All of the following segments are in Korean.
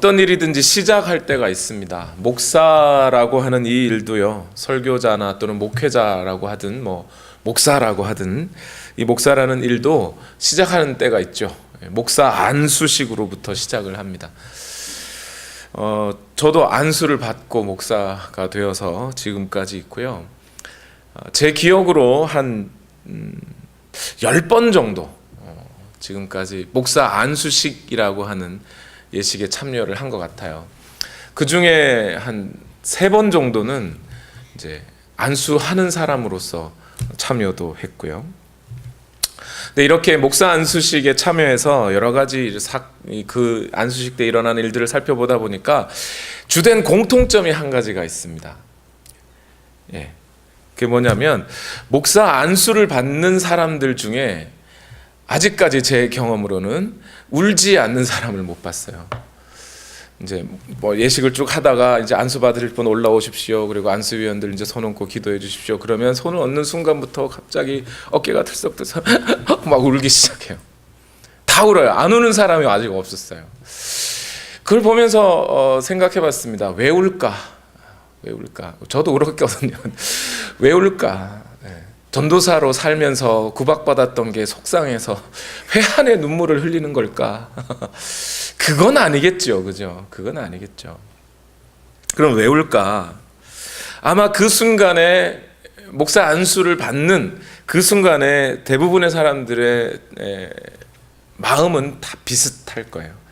어떤 일이든지 시작할 때가 있습니다. 목사라고 하는 이 일도요, 설교자나 또는 목회자라고 하든 목사라고 하든 이 목사라는 일도 시작하는 때가 있죠. 목사 안수식으로부터 시작을 합니다. 저도 안수를 받고 목사가 되어서 지금까지 있고요. 제 기억으로 한 10번 정도 지금까지 목사 안수식이라고 하는 예식에 참여를 한 것 같아요. 그 중에 한 3번 정도는 이제 안수하는 사람으로서 참여도 했고요. 근데 이렇게 목사 안수식에 참여해서 여러 가지 그 안수식 때 일어나는 일들을 살펴보다 보니까 주된 공통점이 한 가지가 있습니다. 그게 뭐냐면 목사 안수를 받는 사람들 중에 아직까지 제 경험으로는 울지 않는 사람을 못 봤어요. 이제 예식을 쭉 하다가 이제 안수 받으실 분 올라오십시오. 그리고 안수위원들 이제 손 얹고 기도해 주십시오. 그러면 손을 얹는 순간부터 갑자기 어깨가 들썩들썩 막 울기 시작해요. 다 울어요. 안 우는 사람이 아직 없었어요. 그걸 보면서 생각해봤습니다. 왜 울까? 왜 울까? 저도 울었거든요. 왜 울까? 전도사로 살면서 구박받았던 게 속상해서 회한의 눈물을 흘리는 걸까? 그건 아니겠죠, 그죠? 그건 아니겠죠. 그럼 왜 울까? 아마 그 순간에 목사 안수를 받는 그 순간에 대부분의 사람들의 마음은 다 비슷할 거예요.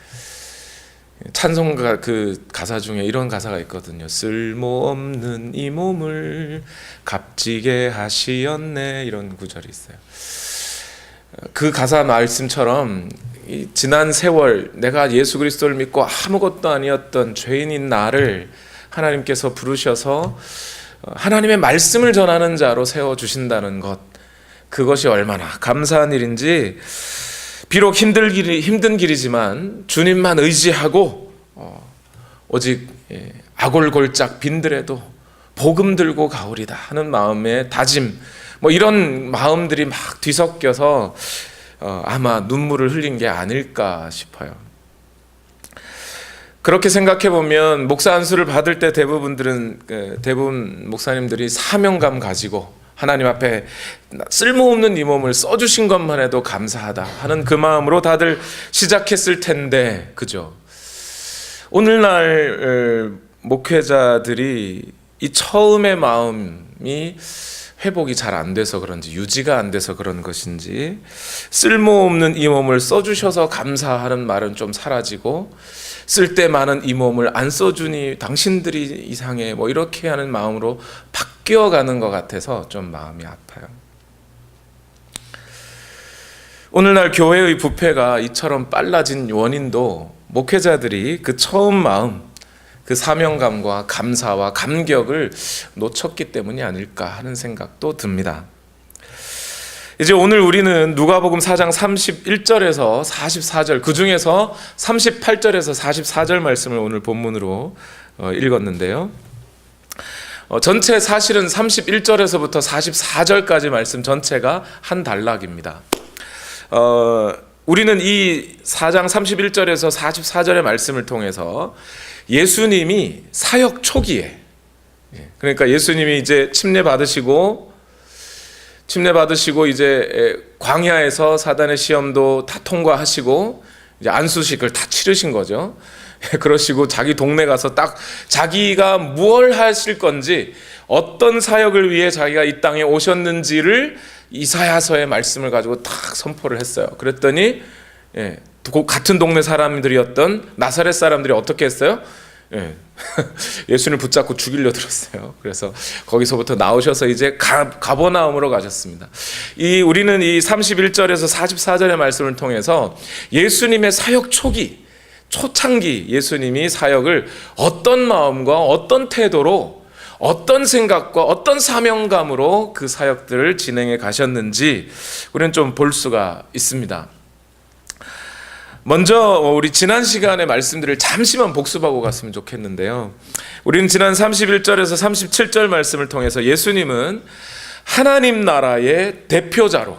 찬송가 그 가사 중에 이런 가사가 있거든요. 쓸모없는 이 몸을 값지게 하시었네, 이런 구절이 있어요. 그 가사 말씀처럼 이 지난 세월 내가 예수 그리스도를 믿고 아무것도 아니었던 죄인인 나를 하나님께서 부르셔서 하나님의 말씀을 전하는 자로 세워주신다는 것, 그것이 얼마나 감사한 일인지, 비록 힘든 길이지만 주님만 의지하고 오직 아골골짝 빈들에도 복음 들고 가오리다 하는 마음의 다짐, 이런 마음들이 막 뒤섞여서 아마 눈물을 흘린 게 아닐까 싶어요. 그렇게 생각해 보면 목사 안수를 받을 때 대부분 목사님들이 사명감 가지고 하나님 앞에 쓸모없는 이 몸을 써주신 것만 해도 감사하다 하는 그 마음으로 다들 시작했을 텐데, 그죠? 오늘날 목회자들이 이 처음의 마음이 회복이 잘 안 돼서 그런지, 유지가 안 돼서 그런 것인지, 쓸모없는 이 몸을 써주셔서 감사하는 말은 좀 사라지고, 쓸데 많은 이 몸을 안 써주니 당신들이 이상해, 이렇게 하는 마음으로 바뀌어가는 것 같아서 좀 마음이 아파요. 오늘날 교회의 부패가 이처럼 빨라진 원인도 목회자들이 그 처음 마음, 그 사명감과 감사와 감격을 놓쳤기 때문이 아닐까 하는 생각도 듭니다. 이제 오늘 우리는 누가복음 4장 31절에서 44절, 그 중에서 38절에서 44절 말씀을 오늘 본문으로 읽었는데요. 전체 사실은 31절에서부터 44절까지 말씀 전체가 한 단락입니다. 우리는 이 4장 31절에서 44절의 말씀을 통해서 예수님이 사역 초기에, 그러니까 예수님이 이제 침례 받으시고 이제 광야에서 사단의 시험도 다 통과하시고 이제 안수식을 다 치르신 거죠. 그러시고 자기 동네 가서 딱 자기가 뭘 하실 건지, 어떤 사역을 위해 자기가 이 땅에 오셨는지를 이사야서의 말씀을 가지고 딱 선포를 했어요. 그랬더니 같은 동네 사람들이었던 나사렛 사람들이 어떻게 했어요? 예수님을 붙잡고 죽이려 들었어요. 그래서 거기서부터 나오셔서 이제 가버나움으로 가셨습니다. 우리는 이 31절에서 44절의 말씀을 통해서 예수님의 사역 초창기 예수님이 사역을 어떤 마음과 어떤 태도로, 어떤 생각과 어떤 사명감으로 그 사역들을 진행해 가셨는지 우리는 좀 볼 수가 있습니다. 먼저 우리 지난 시간의 말씀들을 잠시만 복습하고 갔으면 좋겠는데요. 우리는 지난 31절에서 37절 말씀을 통해서 예수님은 하나님 나라의 대표자로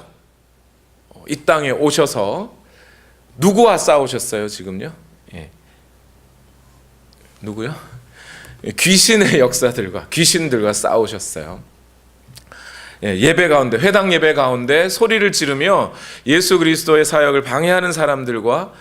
이 땅에 오셔서 누구와 싸우셨어요, 지금요? 누구요? 귀신의 역사들과 귀신들과 싸우셨어요. 예배 가운데, 회당 예배 가운데 소리를 지르며 예수 그리스도의 사역을 방해하는 사람들과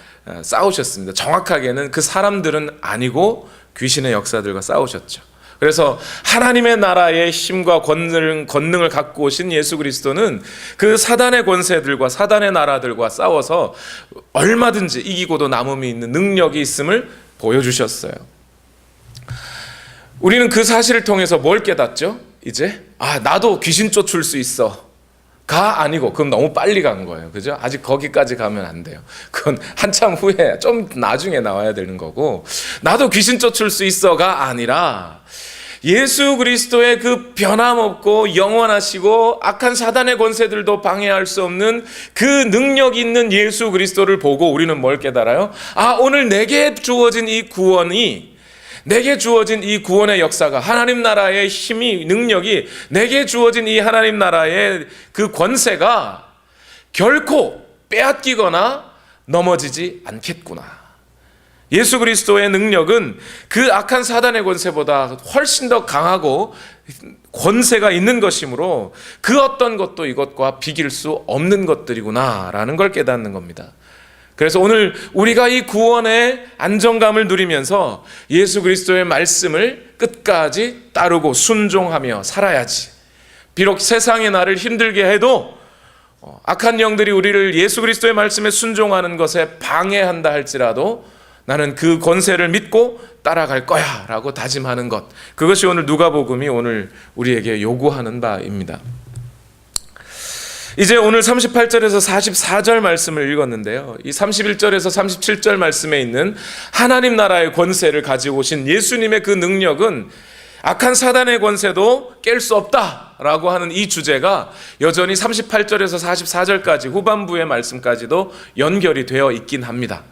싸우셨습니다. 정확하게는 그 사람들은 아니고 귀신의 역사들과 싸우셨죠. 그래서 하나님의 나라의 힘과 권능을 갖고 오신 예수 그리스도는 그 사단의 권세들과 사단의 나라들과 싸워서 얼마든지 이기고도 남음이 있는 능력이 있음을 보여주셨어요. 우리는 그 사실을 통해서 뭘 깨닫죠? 이제 나도 귀신 쫓을 수 있어 가 아니고, 그럼 너무 빨리 간 거예요. 그죠? 아직 거기까지 가면 안 돼요. 그건 한참 후에, 좀 나중에 나와야 되는 거고, 나도 귀신 쫓을 수 있어가 아니라 예수 그리스도의 그 변함없고 영원하시고 악한 사단의 권세들도 방해할 수 없는 그 능력 있는 예수 그리스도를 보고 우리는 뭘 깨달아요? 오늘 내게 주어진 이 구원이, 내게 주어진 이 구원의 역사가, 하나님 나라의 힘이, 능력이, 내게 주어진 이 하나님 나라의 그 권세가 결코 빼앗기거나 넘어지지 않겠구나. 예수 그리스도의 능력은 그 악한 사단의 권세보다 훨씬 더 강하고 권세가 있는 것이므로 그 어떤 것도 이것과 비길 수 없는 것들이구나라는 걸 깨닫는 겁니다. 그래서 오늘 우리가 이 구원의 안정감을 누리면서 예수 그리스도의 말씀을 끝까지 따르고 순종하며 살아야지. 비록 세상의 나를 힘들게 해도 악한 영들이 우리를 예수 그리스도의 말씀에 순종하는 것에 방해한다 할지라도 나는 그 권세를 믿고 따라갈 거야 라고 다짐하는 것, 그것이 오늘 누가복음이 오늘 우리에게 요구하는 바입니다. 이제 오늘 38절에서 44절 말씀을 읽었는데요, 이 31절에서 37절 말씀에 있는 하나님 나라의 권세를 가지고 오신 예수님의 그 능력은 악한 사단의 권세도 깰 수 없다라고 하는 이 주제가 여전히 38절에서 44절까지 후반부의 말씀까지도 연결이 되어 있긴 합니다.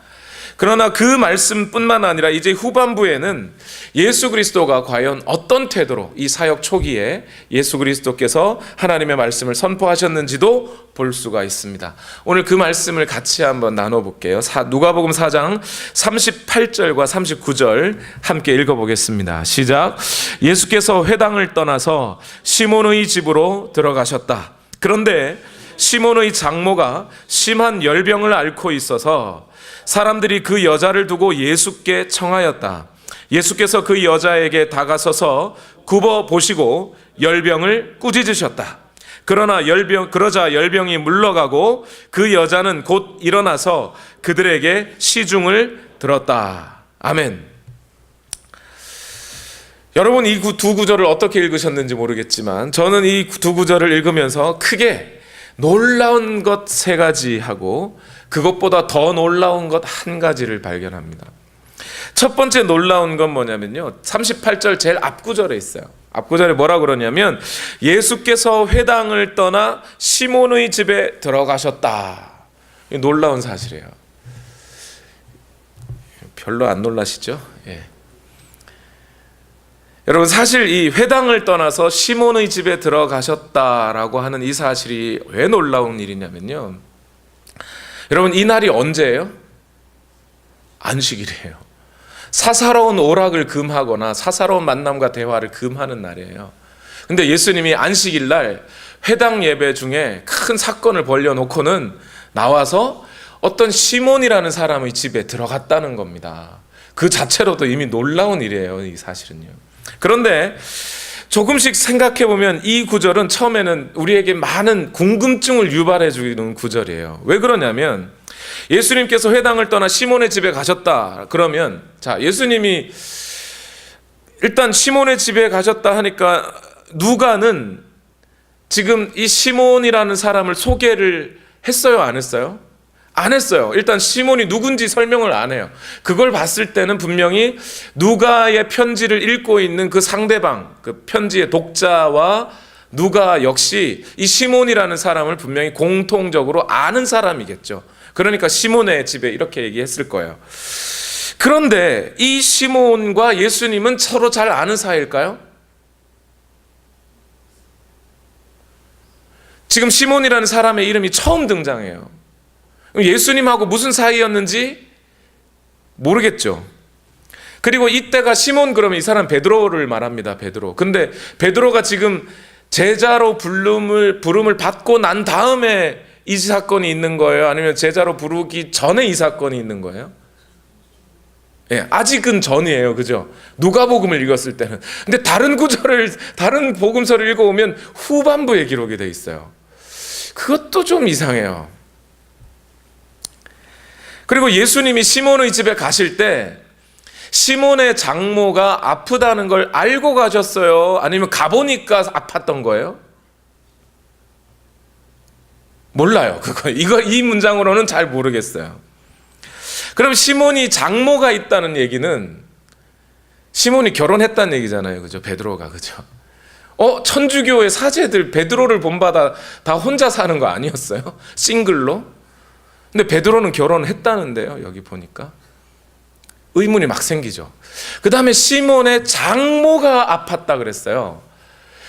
그러나 그 말씀뿐만 아니라 이제 후반부에는 예수 그리스도가 과연 어떤 태도로 이 사역 초기에 예수 그리스도께서 하나님의 말씀을 선포하셨는지도 볼 수가 있습니다. 오늘 그 말씀을 같이 한번 나눠볼게요. 누가복음 4장 38절과 39절 함께 읽어보겠습니다. 시작. 예수께서 회당을 떠나서 시몬의 집으로 들어가셨다. 그런데 시몬의 장모가 심한 열병을 앓고 있어서 사람들이 그 여자를 두고 예수께 청하였다. 예수께서 그 여자에게 다가서서 굽어 보시고 열병을 꾸짖으셨다. 그러자 열병이 물러가고 그 여자는 곧 일어나서 그들에게 시중을 들었다. 아멘. 여러분, 이 두 구절을 어떻게 읽으셨는지 모르겠지만 저는 이 두 구절을 읽으면서 크게 놀라운 것 세 가지 하고 그것보다 더 놀라운 것 한 가지를 발견합니다. 첫 번째 놀라운 건 뭐냐면요, 38절 제일 앞구절에 있어요. 앞구절에 뭐라 그러냐면 예수께서 회당을 떠나 시몬의 집에 들어가셨다. 놀라운 사실이에요. 별로 안 놀라시죠? 예. 여러분, 사실 이 회당을 떠나서 시몬의 집에 들어가셨다라고 하는 이 사실이 왜 놀라운 일이냐면요, 여러분, 이 날이 언제예요? 안식일이에요. 사사로운 오락을 금하거나 사사로운 만남과 대화를 금하는 날이에요. 근데 예수님이 안식일 날 회당 예배 중에 큰 사건을 벌려놓고는 나와서 어떤 시몬이라는 사람의 집에 들어갔다는 겁니다. 그 자체로도 이미 놀라운 일이에요, 이 사실은요. 그런데 조금씩 생각해보면 이 구절은 처음에는 우리에게 많은 궁금증을 유발해 주는 구절이에요. 왜 그러냐면 예수님께서 회당을 떠나 시몬의 집에 가셨다. 그러면 예수님이 일단 시몬의 집에 가셨다 하니까 누가는 지금 이 시몬이라는 사람을 소개를 했어요, 안 했어요? 안 했어요. 일단 시몬이 누군지 설명을 안 해요. 그걸 봤을 때는 분명히 누가의 편지를 읽고 있는 그 상대방, 그 편지의 독자와 누가 역시 이 시몬이라는 사람을 분명히 공통적으로 아는 사람이겠죠. 그러니까 시몬의 집에 이렇게 얘기했을 거예요. 그런데 이 시몬과 예수님은 서로 잘 아는 사이일까요? 지금 시몬이라는 사람의 이름이 처음 등장해요. 예수님하고 무슨 사이였는지 모르겠죠. 그리고 이때가 시몬, 그러면 이 사람 베드로를 말합니다. 베드로. 근데 베드로가 지금 제자로 부름을 받고 난 다음에 이 사건이 있는 거예요? 아니면 제자로 부르기 전에 이 사건이 있는 거예요? 예, 아직은 전이에요. 그죠? 누가복음을 읽었을 때는. 근데 다른 복음서를 읽어오면 후반부에 기록이 돼 있어요. 그것도 좀 이상해요. 그리고 예수님이 시몬의 집에 가실 때 시몬의 장모가 아프다는 걸 알고 가셨어요? 아니면 가보니까 아팠던 거예요? 몰라요. 이 문장으로는 잘 모르겠어요. 그럼 시몬이 장모가 있다는 얘기는 시몬이 결혼했다는 얘기잖아요. 그죠? 베드로가. 그죠? 천주교의 사제들 베드로를 본받아 다 혼자 사는 거 아니었어요? 싱글로? 근데 베드로는 결혼했다는데요. 여기 보니까. 의문이 막 생기죠. 그 다음에 시몬의 장모가 아팠다 그랬어요.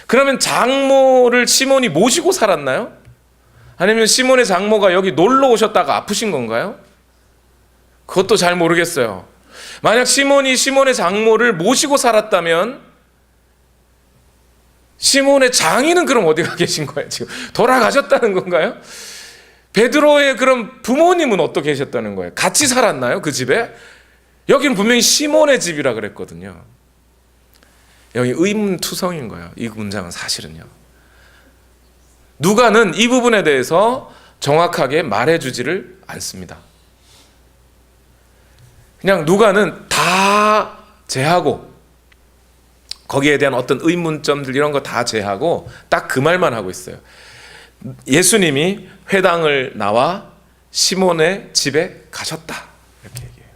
그러면 장모를 시몬이 모시고 살았나요? 아니면 시몬의 장모가 여기 놀러 오셨다가 아프신 건가요? 그것도 잘 모르겠어요. 만약 시몬이 시몬의 장모를 모시고 살았다면 시몬의 장인은 그럼 어디가 계신 거예요? 지금 돌아가셨다는 건가요? 베드로의 그럼 부모님은 어떻게 계셨다는 거예요? 같이 살았나요? 그 집에? 여기는 분명히 시몬의 집이라 그랬거든요. 여기 의문투성인 거예요. 이 문장은 사실은요. 누가는 이 부분에 대해서 정확하게 말해주지를 않습니다. 그냥 누가는 다 제하고 거기에 대한 어떤 의문점들 이런 거 다 제하고 딱 그 말만 하고 있어요. 예수님이 회당을 나와 시몬의 집에 가셨다. 이렇게 얘기해요.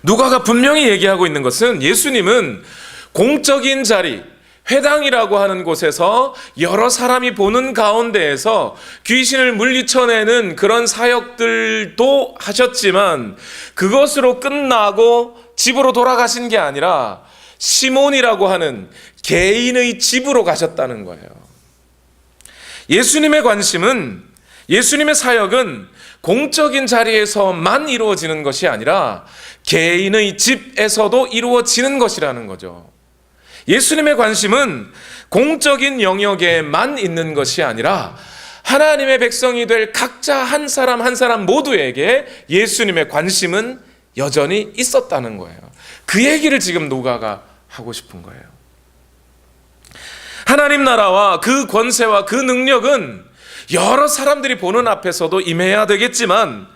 누가가 분명히 얘기하고 있는 것은 예수님은 공적인 자리, 회당이라고 하는 곳에서 여러 사람이 보는 가운데에서 귀신을 물리쳐내는 그런 사역들도 하셨지만 그것으로 끝나고 집으로 돌아가신 게 아니라 시몬이라고 하는 개인의 집으로 가셨다는 거예요. 예수님의 관심은, 예수님의 사역은 공적인 자리에서만 이루어지는 것이 아니라 개인의 집에서도 이루어지는 것이라는 거죠. 예수님의 관심은 공적인 영역에만 있는 것이 아니라 하나님의 백성이 될 각자 한 사람 한 사람 모두에게 예수님의 관심은 여전히 있었다는 거예요. 그 얘기를 지금 누가가 하고 싶은 거예요. 하나님 나라와 그 권세와 그 능력은 여러 사람들이 보는 앞에서도 임해야 되겠지만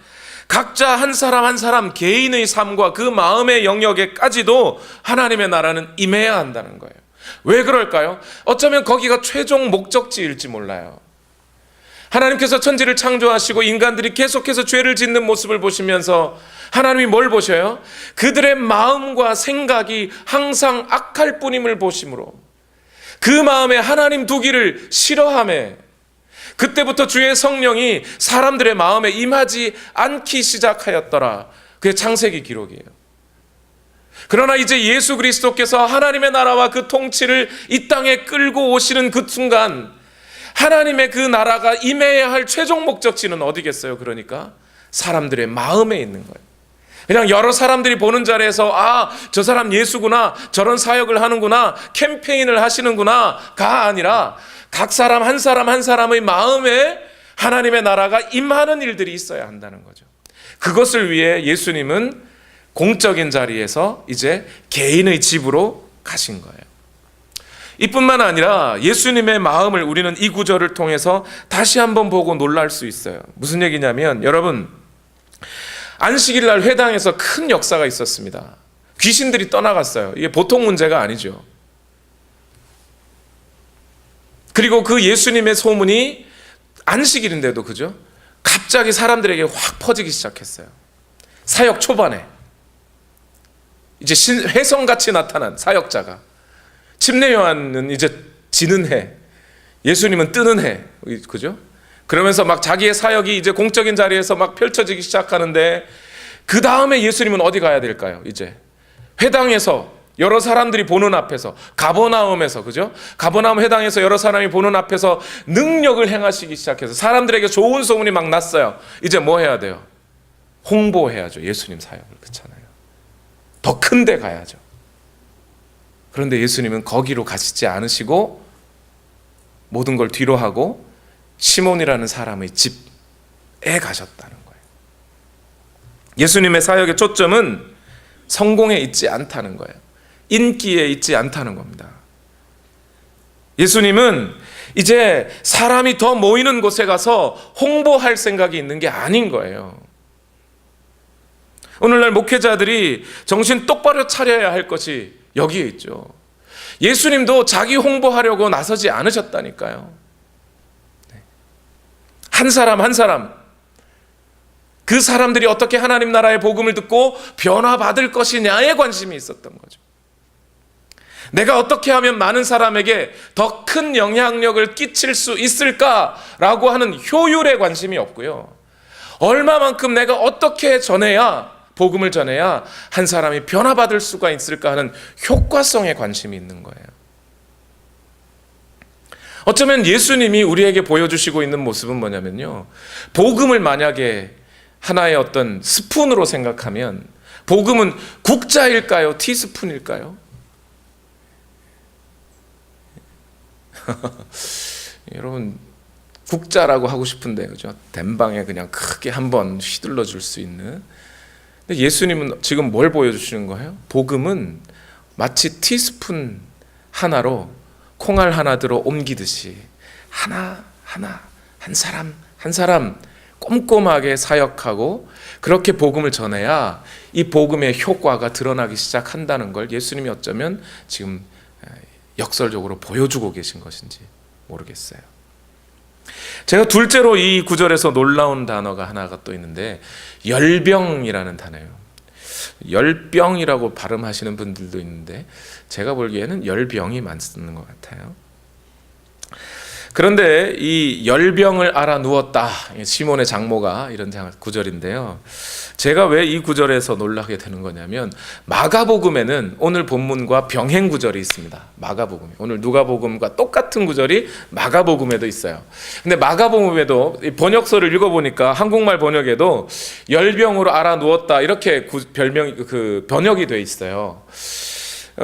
각자 한 사람 한 사람 개인의 삶과 그 마음의 영역에까지도 하나님의 나라는 임해야 한다는 거예요. 왜 그럴까요? 어쩌면 거기가 최종 목적지일지 몰라요. 하나님께서 천지를 창조하시고 인간들이 계속해서 죄를 짓는 모습을 보시면서 하나님이 뭘 보셔요? 그들의 마음과 생각이 항상 악할 뿐임을 보심으로 그 마음에 하나님 두기를 싫어하며 그때부터 주의 성령이 사람들의 마음에 임하지 않기 시작하였더라. 그게 창세기 기록이에요. 그러나 이제 예수 그리스도께서 하나님의 나라와 그 통치를 이 땅에 끌고 오시는 그 순간 하나님의 그 나라가 임해야 할 최종 목적지는 어디겠어요? 그러니까 사람들의 마음에 있는 거예요. 그냥 여러 사람들이 보는 자리에서 저 사람 예수구나, 저런 사역을 하는구나, 캠페인을 하시는구나가 아니라 각 사람 한 사람 한 사람의 마음에 하나님의 나라가 임하는 일들이 있어야 한다는 거죠. 그것을 위해 예수님은 공적인 자리에서 이제 개인의 집으로 가신 거예요. 이뿐만 아니라 예수님의 마음을 우리는 이 구절을 통해서 다시 한번 보고 놀랄 수 있어요. 무슨 얘기냐면 여러분, 안식일 날 회당에서 큰 역사가 있었습니다. 귀신들이 떠나갔어요. 이게 보통 문제가 아니죠. 그리고 그 예수님의 소문이 안식일인데도 그죠? 갑자기 사람들에게 확 퍼지기 시작했어요. 사역 초반에 이제 혜성같이 나타난 사역자가, 침례 요한은 이제 지는 해, 예수님은 뜨는 해, 그죠? 그러면서 막 자기의 사역이 이제 공적인 자리에서 막 펼쳐지기 시작하는데 그 다음에 예수님은 어디 가야 될까요? 이제 회당에서 여러 사람들이 보는 앞에서, 가버나움에서, 그죠? 가버나움 회당에서 여러 사람이 보는 앞에서 능력을 행하시기 시작해서 사람들에게 좋은 소문이 막 났어요. 이제 뭐 해야 돼요? 홍보해야죠. 예수님 사역을. 그렇잖아요. 큰 데 가야죠. 그런데 예수님은 거기로 가시지 않으시고 모든 걸 뒤로 하고 시몬이라는 사람의 집에 가셨다는 거예요. 예수님의 사역의 초점은 성공에 있지 않다는 거예요. 인기에 있지 않다는 겁니다. 예수님은 이제 사람이 더 모이는 곳에 가서 홍보할 생각이 있는 게 아닌 거예요. 오늘날 목회자들이 정신 똑바로 차려야 할 것이 여기에 있죠. 예수님도 자기 홍보하려고 나서지 않으셨다니까요. 한 사람 한 사람, 그 사람들이 어떻게 하나님 나라의 복음을 듣고 변화받을 것이냐에 관심이 있었던 거죠. 내가 어떻게 하면 많은 사람에게 더 큰 영향력을 끼칠 수 있을까라고 하는 효율에 관심이 없고요. 얼마만큼 내가 어떻게 전해야, 복음을 전해야 한 사람이 변화받을 수가 있을까 하는 효과성에 관심이 있는 거예요. 어쩌면 예수님이 우리에게 보여주시고 있는 모습은 뭐냐면요, 복음을 만약에 하나의 어떤 스푼으로 생각하면 복음은 국자일까요? 티스푼일까요? 여러분, 국자라고 하고 싶은데, 그죠? 된방에 그냥 크게 한번 휘둘러 줄 수 있는. 근데 예수님은 지금 뭘 보여주시는 거예요? 복음은 마치 티스푼 하나로 콩알 하나 들어 옮기듯이 하나 한 사람 꼼꼼하게 사역하고 그렇게 복음을 전해야 이 복음의 효과가 드러나기 시작한다는 걸 예수님이 어쩌면 지금 역설적으로 보여주고 계신 것인지 모르겠어요. 제가 둘째로 이 구절에서 놀라운 단어가 하나가 또 있는데 열병이라는 단어예요. 열병이라고 발음하시는 분들도 있는데 제가 보기에는 열병이 맞는 것 같아요. 그런데 이 열병을 알아 누웠다, 시몬의 장모가, 이런 구절인데요. 제가 왜 이 구절에서 놀라게 되는 거냐면 마가복음에는 오늘 본문과 병행 구절이 있습니다. 마가복음에, 오늘 누가복음과 똑같은 구절이 마가복음에도 있어요. 근데 마가복음에도 번역서를 읽어보니까 한국말 번역에도 열병으로 알아 누웠다 이렇게 번역이 돼 있어요.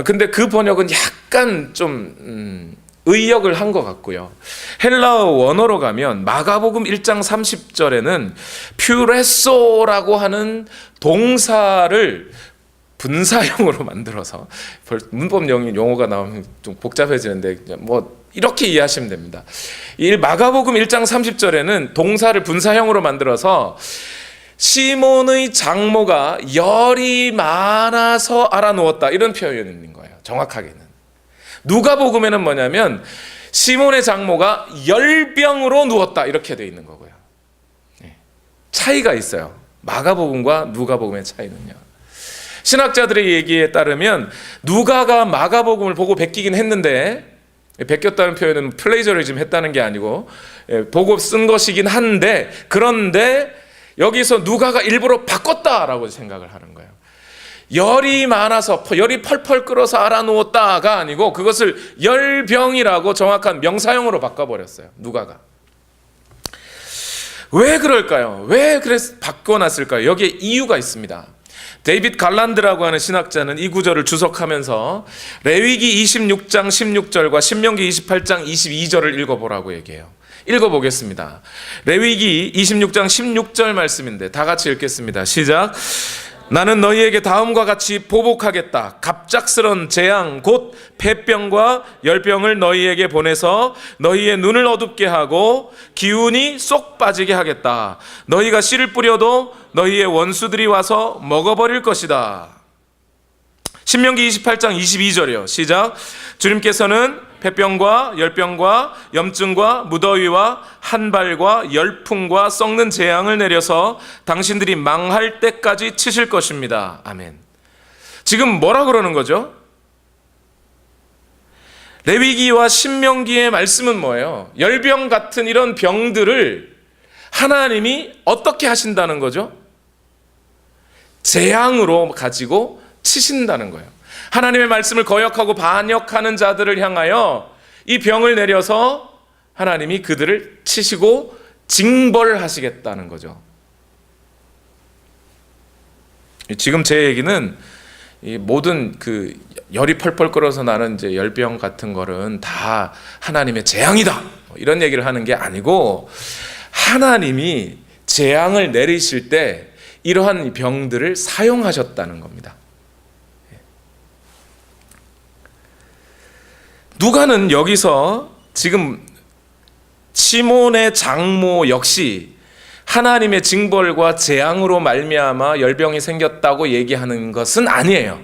근데 그 번역은 약간 좀 의역을 한 것 같고요. 헬라어 원어로 가면 마가복음 1장 30절에는 퓨레소라고 하는 동사를 분사형으로 만들어서, 문법 용어가 나오면 좀 복잡해지는데 뭐 이렇게 이해하시면 됩니다. 이 마가복음 1장 30절에는 동사를 분사형으로 만들어서 시몬의 장모가 열이 많아서 알아누웠다, 이런 표현이 있는 거예요. 정확하게는. 누가복음에는 뭐냐면 시몬의 장모가 열병으로 누웠다, 이렇게 되어 있는 거고요. 차이가 있어요. 마가복음과 누가복음의 차이는요. 신학자들의 얘기에 따르면 누가가 마가복음을 보고 베끼긴 했는데, 베꼈다는 표현은 플레이저리즘 했다는 게 아니고 보고 쓴 것이긴 한데, 그런데 여기서 누가가 일부러 바꿨다라고 생각을 하는 거예요. 열이 많아서 열이 펄펄 끓어서 알아누웠다가 아니고 그것을 열병이라고 정확한 명사형으로 바꿔버렸어요, 누가가. 왜 그럴까요? 왜 그래서 바꿔놨을까요? 여기에 이유가 있습니다. 데이빗 갈란드라고 하는 신학자는 이 구절을 주석하면서 레위기 26장 16절과 신명기 28장 22절을 읽어보라고 얘기해요. 읽어보겠습니다. 레위기 26장 16절 말씀인데 다 같이 읽겠습니다. 시작. 나는 너희에게 다음과 같이 보복하겠다. 갑작스런 재앙 곧 폐병과 열병을 너희에게 보내서 너희의 눈을 어둡게 하고 기운이 쏙 빠지게 하겠다. 너희가 씨를 뿌려도 너희의 원수들이 와서 먹어버릴 것이다. 신명기 28장 22절이요. 시작. 주님께서는 폐병과 열병과 염증과 무더위와 한발과 열풍과 썩는 재앙을 내려서 당신들이 망할 때까지 치실 것입니다. 아멘. 지금 뭐라 그러는 거죠? 레위기와 신명기의 말씀은 뭐예요? 열병 같은 이런 병들을 하나님이 어떻게 하신다는 거죠? 재앙으로 가지고 치신다는 거예요. 하나님의 말씀을 거역하고 반역하는 자들을 향하여 이 병을 내려서 하나님이 그들을 치시고 징벌하시겠다는 거죠. 지금 제 얘기는 이 모든 그 열이 펄펄 끓어서 나는 이제 열병 같은 거는 다 하나님의 재앙이다, 이런 얘기를 하는 게 아니고, 하나님이 재앙을 내리실 때 이러한 병들을 사용하셨다는 겁니다. 누가는 여기서 지금 시몬의 장모 역시 하나님의 징벌과 재앙으로 말미암아 열병이 생겼다고 얘기하는 것은 아니에요.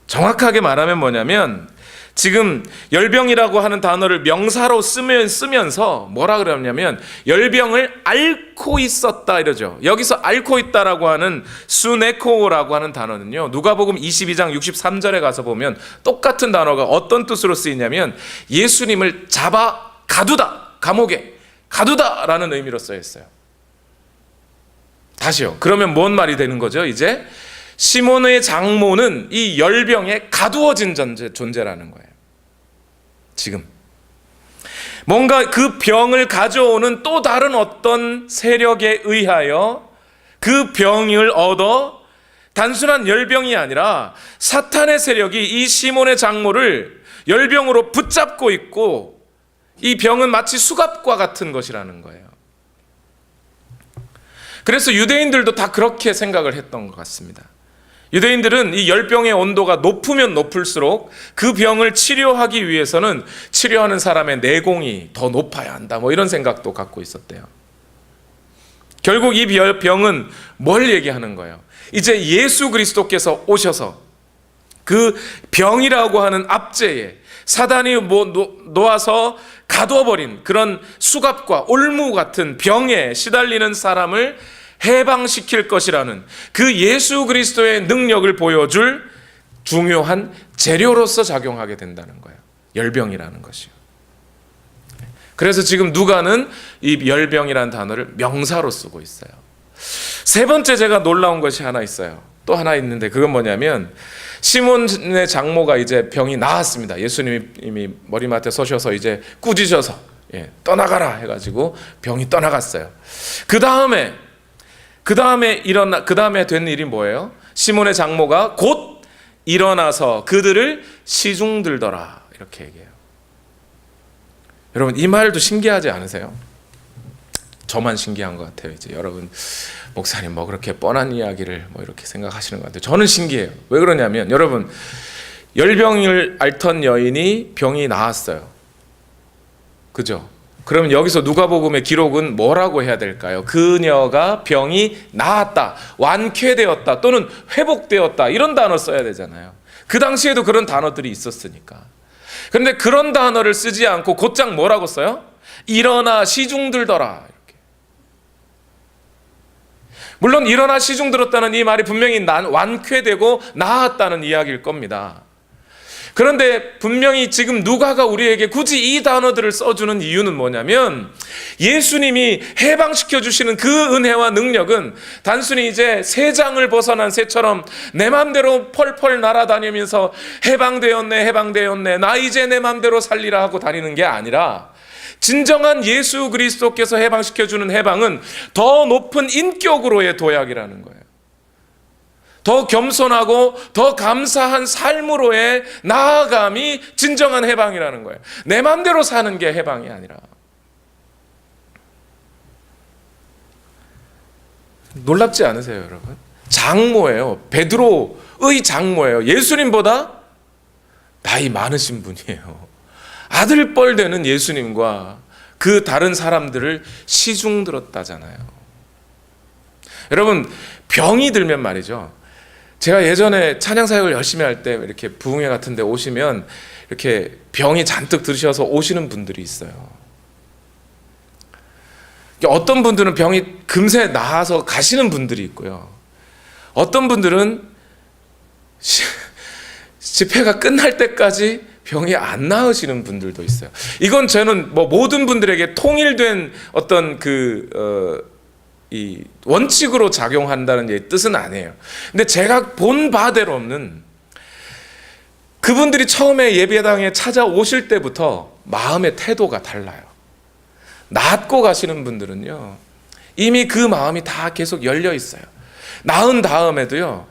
정확하게 말하면 뭐냐면, 지금 열병이라고 하는 단어를 명사로 쓰면서 뭐라 그러냐면 열병을 앓고 있었다 이러죠. 여기서 앓고 있다라고 하는 수네코라고 하는 단어는요, 누가복음 22장 63절에 가서 보면 똑같은 단어가 어떤 뜻으로 쓰이냐면 예수님을 잡아 가두다, 감옥에 가두다라는 의미로 쓰여 있어요. 다시요. 그러면 뭔 말이 되는 거죠? 이제 시몬의 장모는 이 열병에 가두어진 존재라는 거예요. 지금 뭔가 그 병을 가져오는 또 다른 어떤 세력에 의하여 그 병을 얻어 단순한 열병이 아니라 사탄의 세력이 이 시몬의 장모를 열병으로 붙잡고 있고, 이 병은 마치 수갑과 같은 것이라는 거예요. 그래서 유대인들도 다 그렇게 생각을 했던 것 같습니다. 유대인들은 이 열병의 온도가 높으면 높을수록 그 병을 치료하기 위해서는 치료하는 사람의 내공이 더 높아야 한다, 뭐 이런 생각도 갖고 있었대요. 결국 이 병은 뭘 얘기하는 거예요? 이제 예수 그리스도께서 오셔서 그 병이라고 하는 압제에 사단이 놓아서 가둬버린 그런 수갑과 올무 같은 병에 시달리는 사람을 해방시킬 것이라는 그 예수 그리스도의 능력을 보여줄 중요한 재료로서 작용하게 된다는 거예요. 열병이라는 것이요. 그래서 지금 누가는 이 열병이라는 단어를 명사로 쓰고 있어요. 세 번째 제가 놀라운 것이 하나 있어요. 또 하나 있는데 그건 뭐냐면, 시몬의 장모가 이제 병이 나았습니다. 예수님이 이미 머리맡에 서셔서 이제 꾸짖어서 떠나가라 해가지고 병이 떠나갔어요. 그 다음에 된 일이 뭐예요? 시몬의 장모가 곧 일어나서 그들을 시중들더라, 이렇게 얘기해요. 여러분, 이 말도 신기하지 않으세요? 저만 신기한 것 같아요. 이제 여러분, 목사님 뭐 그렇게 뻔한 이야기를 뭐 이렇게 생각하시는 것 같아요. 저는 신기해요. 왜 그러냐면, 여러분, 열병을 앓던 여인이 병이 나았어요. 그죠? 그러면 여기서 누가복음의 기록은 뭐라고 해야 될까요? 그녀가 병이 나았다, 완쾌되었다, 또는 회복되었다, 이런 단어 써야 되잖아요. 그 당시에도 그런 단어들이 있었으니까. 그런데 그런 단어를 쓰지 않고 곧장 뭐라고 써요? 일어나 시중들더라, 이렇게. 물론 일어나 시중들었다는 이 말이 분명히 완쾌되고 나았다는 이야기일 겁니다. 그런데 분명히 지금 누가가 우리에게 굳이 이 단어들을 써주는 이유는 뭐냐면, 예수님이 해방시켜 주시는 그 은혜와 능력은 단순히 이제 새 장을 벗어난 새처럼 내 맘대로 펄펄 날아다니면서 해방되었네 나 이제 내 맘대로 살리라 하고 다니는 게 아니라, 진정한 예수 그리스도께서 해방시켜 주는 해방은 더 높은 인격으로의 도약이라는 거예요. 더 겸손하고 더 감사한 삶으로의 나아감이 진정한 해방이라는 거예요. 내 마음대로 사는 게 해방이 아니라. 놀랍지 않으세요, 여러분? 장모예요. 베드로의 장모예요. 예수님보다 나이 많으신 분이에요. 아들뻘 되는 예수님과 그 다른 사람들을 시중들었다잖아요. 여러분, 병이 들면 말이죠, 제가 예전에 찬양사역을 열심히 할 때 이렇게 부흥회 같은 데 오시면 이렇게 병이 잔뜩 들으셔서 오시는 분들이 있어요. 어떤 분들은 병이 금세 나아서 가시는 분들이 있고요. 어떤 분들은 집회가 끝날 때까지 병이 안 나으시는 분들도 있어요. 이건 저는 뭐 모든 분들에게 통일된 어떤 이 원칙으로 작용한다는 뜻은 아니에요. 근데 제가 본 바대로는 그분들이 처음에 예배당에 찾아오실 때부터 마음의 태도가 달라요. 낫고 가시는 분들은요, 이미 그 마음이 다 계속 열려 있어요. 나은 다음에도요,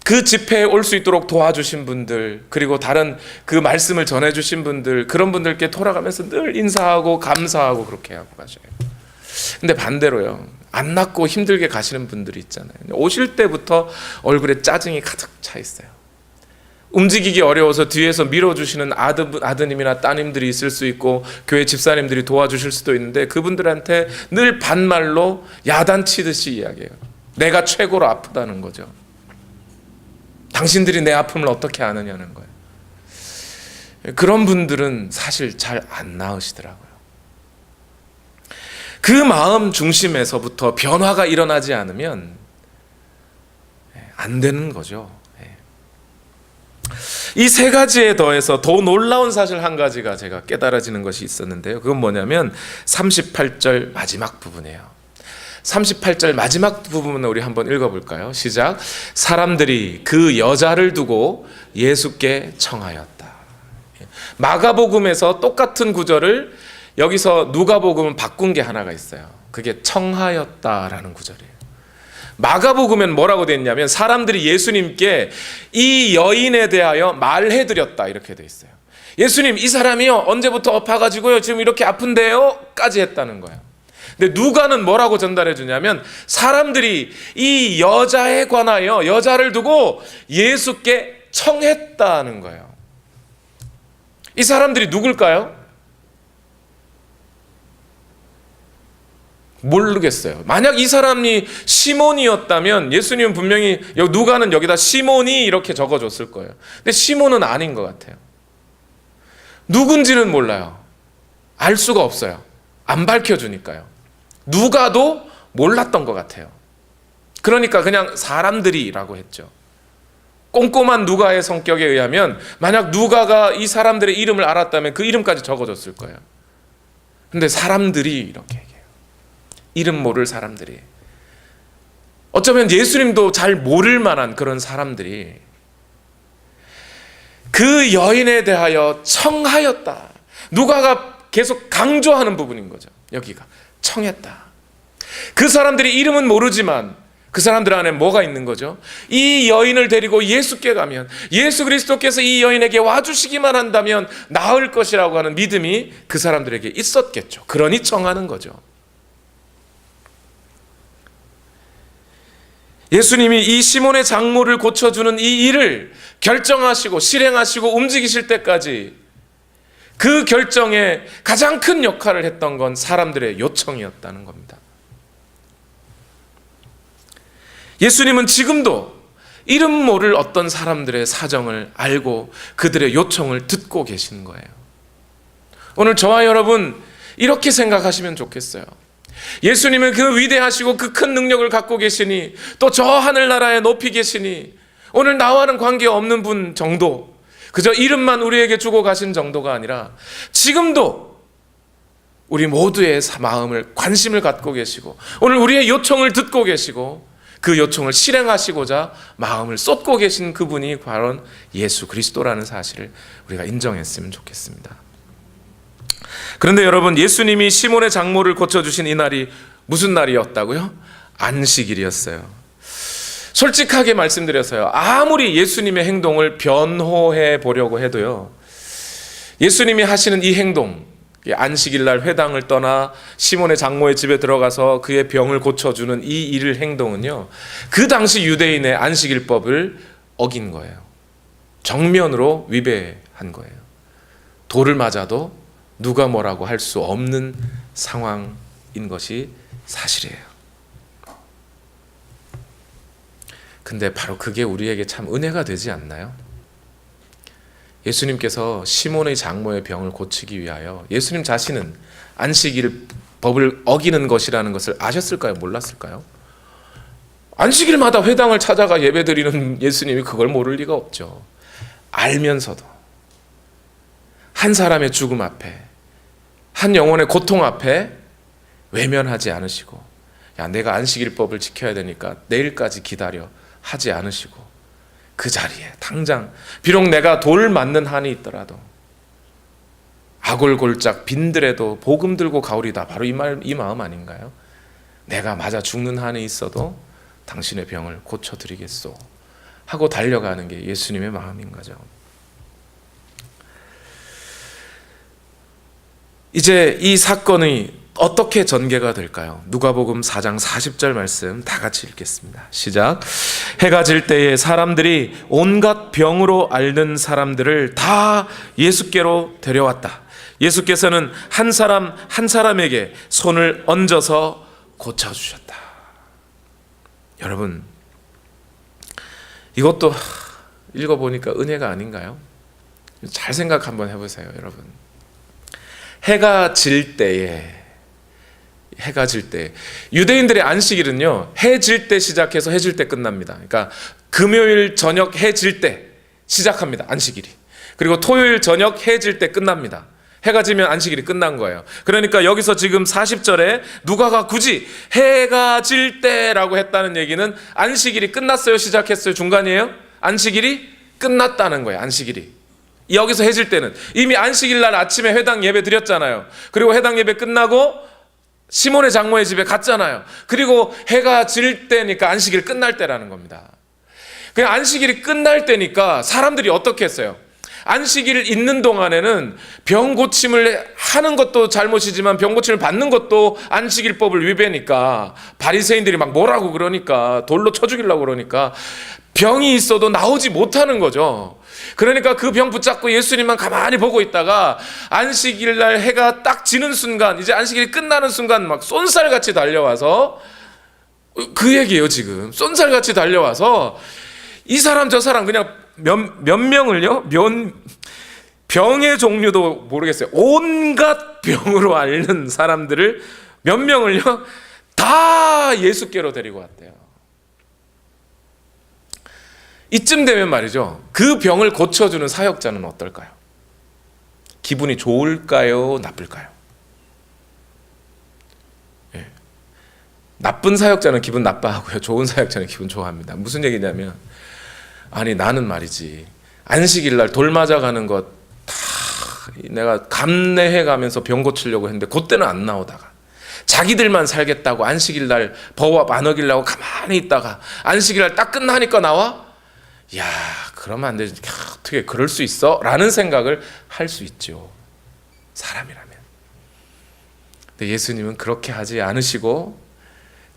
그 집회에 올 수 있도록 도와주신 분들, 그리고 다른 그 말씀을 전해주신 분들, 그런 분들께 돌아가면서 늘 인사하고 감사하고 그렇게 하고 가셔요. 근데 반대로요, 안 낫고 힘들게 가시는 분들이 있잖아요. 오실 때부터 얼굴에 짜증이 가득 차 있어요. 움직이기 어려워서 뒤에서 밀어주시는 아드님이나 따님들이 있을 수 있고 교회 집사님들이 도와주실 수도 있는데, 그분들한테 늘 반말로 야단치듯이 이야기해요. 내가 최고로 아프다는 거죠. 당신들이 내 아픔을 어떻게 아느냐는 거예요. 그런 분들은 사실 잘 안 나으시더라고요. 그 마음 중심에서부터 변화가 일어나지 않으면 안 되는 거죠. 이 세 가지에 더해서 더 놀라운 사실 한 가지가 제가 깨달아지는 것이 있었는데요. 그건 뭐냐면 38절 마지막 부분이에요. 38절 마지막 부분을 우리 한번 읽어볼까요? 시작. 사람들이 그 여자를 두고 예수께 청하였다. 마가복음에서 똑같은 구절을 여기서 누가복음은 바꾼 게 하나가 있어요. 그게 청하였다라는 구절이에요. 마가복음엔 뭐라고 돼 있냐면 사람들이 예수님께 이 여인에 대하여 말해드렸다 이렇게 돼 있어요. 예수님, 이 사람이요 언제부터 아파가지고요 지금 이렇게 아픈데요 까지 했다는 거예요. 근데 누가는 뭐라고 전달해 주냐면 사람들이 이 여자에 관하여, 여자를 두고 예수께 청했다는 거예요. 이 사람들이 누굴까요? 모르겠어요. 만약 이 사람이 시몬이었다면 예수님은 분명히 누가는 여기다 시몬이 이렇게 적어줬을 거예요. 근데 시몬은 아닌 것 같아요. 누군지는 몰라요. 알 수가 없어요. 안 밝혀주니까요. 누가도 몰랐던 것 같아요. 그러니까 그냥 사람들이라고 했죠. 꼼꼼한 누가의 성격에 의하면 만약 누가가 이 사람들의 이름을 알았다면 그 이름까지 적어줬을 거예요. 근데 사람들이 이렇게 얘기해요. 이름 모를 사람들이, 어쩌면 예수님도 잘 모를 만한 그런 사람들이 그 여인에 대하여 청하였다. 누가가 계속 강조하는 부분인 거죠. 여기가 청했다. 그 사람들이 이름은 모르지만 그 사람들 안에 뭐가 있는 거죠? 이 여인을 데리고 예수께 가면, 예수 그리스도께서 이 여인에게 와주시기만 한다면 나을 것이라고 하는 믿음이 그 사람들에게 있었겠죠. 그러니 청하는 거죠. 예수님이 이 시몬의 장모를 고쳐주는 이 일을 결정하시고 실행하시고 움직이실 때까지 그 결정에 가장 큰 역할을 했던 건 사람들의 요청이었다는 겁니다. 예수님은 지금도 이름 모를 어떤 사람들의 사정을 알고 그들의 요청을 듣고 계신 거예요. 오늘 저와 여러분 이렇게 생각하시면 좋겠어요. 예수님은 그 위대하시고 그 큰 능력을 갖고 계시니, 또 저 하늘나라에 높이 계시니, 오늘 나와는 관계없는 분 정도, 그저 이름만 우리에게 주고 가신 정도가 아니라 지금도 우리 모두의 마음을, 관심을 갖고 계시고 오늘 우리의 요청을 듣고 계시고 그 요청을 실행하시고자 마음을 쏟고 계신 그분이 바로 예수 그리스도라는 사실을 우리가 인정했으면 좋겠습니다. 그런데 여러분, 예수님이 시몬의 장모를 고쳐주신 이 날이 무슨 날이었다고요? 안식일이었어요. 솔직하게 말씀드려서요, 아무리 예수님의 행동을 변호해 보려고 해도요, 예수님이 하시는 이 행동, 안식일 날 회당을 떠나 시몬의 장모의 집에 들어가서 그의 병을 고쳐주는 이 일을 행동은요, 그 당시 유대인의 안식일법을 어긴 거예요. 정면으로 위배한 거예요. 돌을 맞아도 누가 뭐라고 할 수 없는 상황인 것이 사실이에요. 근데 바로 그게 우리에게 참 은혜가 되지 않나요? 예수님께서 시몬의 장모의 병을 고치기 위하여 예수님 자신은 안식일 법을 어기는 것이라는 것을 아셨을까요? 몰랐을까요? 안식일마다 회당을 찾아가 예배드리는 예수님이 그걸 모를 리가 없죠. 알면서도 한 사람의 죽음 앞에, 한 영혼의 고통 앞에 외면하지 않으시고, 야, 내가 안식일법을 지켜야 되니까 내일까지 기다려 하지 않으시고, 그 자리에 당장, 비록 내가 돌 맞는 한이 있더라도 아골골짝 빈들에도 복음 들고 가오리다, 바로 이 마음 아닌가요? 내가 맞아 죽는 한이 있어도 당신의 병을 고쳐드리겠소 하고 달려가는 게 예수님의 마음인 거죠. 이제 이 사건이 어떻게 전개가 될까요? 누가복음 4장 40절 말씀 다 같이 읽겠습니다. 시작. 해가 질 때에 사람들이 온갖 병으로 앓는 사람들을 다 예수께로 데려왔다. 예수께서는 한 사람 한 사람에게 손을 얹어서 고쳐주셨다. 여러분, 이것도 읽어보니까 은혜가 아닌가요? 잘 생각 한번 해보세요, 여러분. 해가 질 때에, 유대인들의 안식일은요, 해 질 때 시작해서 해 질 때 끝납니다. 그러니까 금요일 저녁 해 질 때 시작합니다, 안식일이. 그리고 토요일 저녁 해 질 때 끝납니다. 해가 지면 안식일이 끝난 거예요. 그러니까 여기서 지금 40절에 누가가 굳이 해가 질 때라고 했다는 얘기는 안식일이 끝났어요, 시작했어요, 중간이에요? 안식일이 끝났다는 거예요, 안식일이. 여기서 해질 때는 이미 안식일 날 아침에 회당 예배 드렸잖아요. 그리고 회당 예배 끝나고 시몬의 장모의 집에 갔잖아요. 그리고 해가 질 때니까 안식일 끝날 때라는 겁니다. 그냥 안식일이 끝날 때니까 사람들이 어떻게 했어요? 안식일 있는 동안에는 병 고침을 하는 것도 잘못이지만 병 고침을 받는 것도 안식일법을 위배니까 바리새인들이 막 뭐라고 그러니까 돌로 쳐 죽이려고 그러니까 병이 있어도 나오지 못하는 거죠. 그러니까 그 병 붙잡고 예수님만 가만히 보고 있다가 안식일 날 해가 딱 지는 순간, 이제 안식일이 끝나는 순간 막 쏜살같이 달려와서, 그 얘기예요 지금. 쏜살같이 달려와서 이 사람 저 사람 그냥 몇 명을요, 병의 종류도 모르겠어요, 온갖 병으로 앓는 사람들을 몇 명을요 다 예수께로 데리고 왔대요. 이쯤 되면 말이죠, 그 병을 고쳐주는 사역자는 어떨까요? 기분이 좋을까요, 나쁠까요? 예. 나쁜 사역자는 기분 나빠하고요, 좋은 사역자는 기분 좋아합니다. 무슨 얘기냐면, 아니 나는 말이지 안식일 날 돌 맞아가는 것 다 내가 감내해 가면서 병 고치려고 했는데 그때는 안 나오다가 자기들만 살겠다고 안식일 날 버업 안 어기려고 가만히 있다가 안식일 날 딱 끝나니까 나와? 야, 그러면 안 되지. 어떻게 그럴 수 있어? 라는 생각을 할 수 있죠, 사람이라면. 근데 예수님은 그렇게 하지 않으시고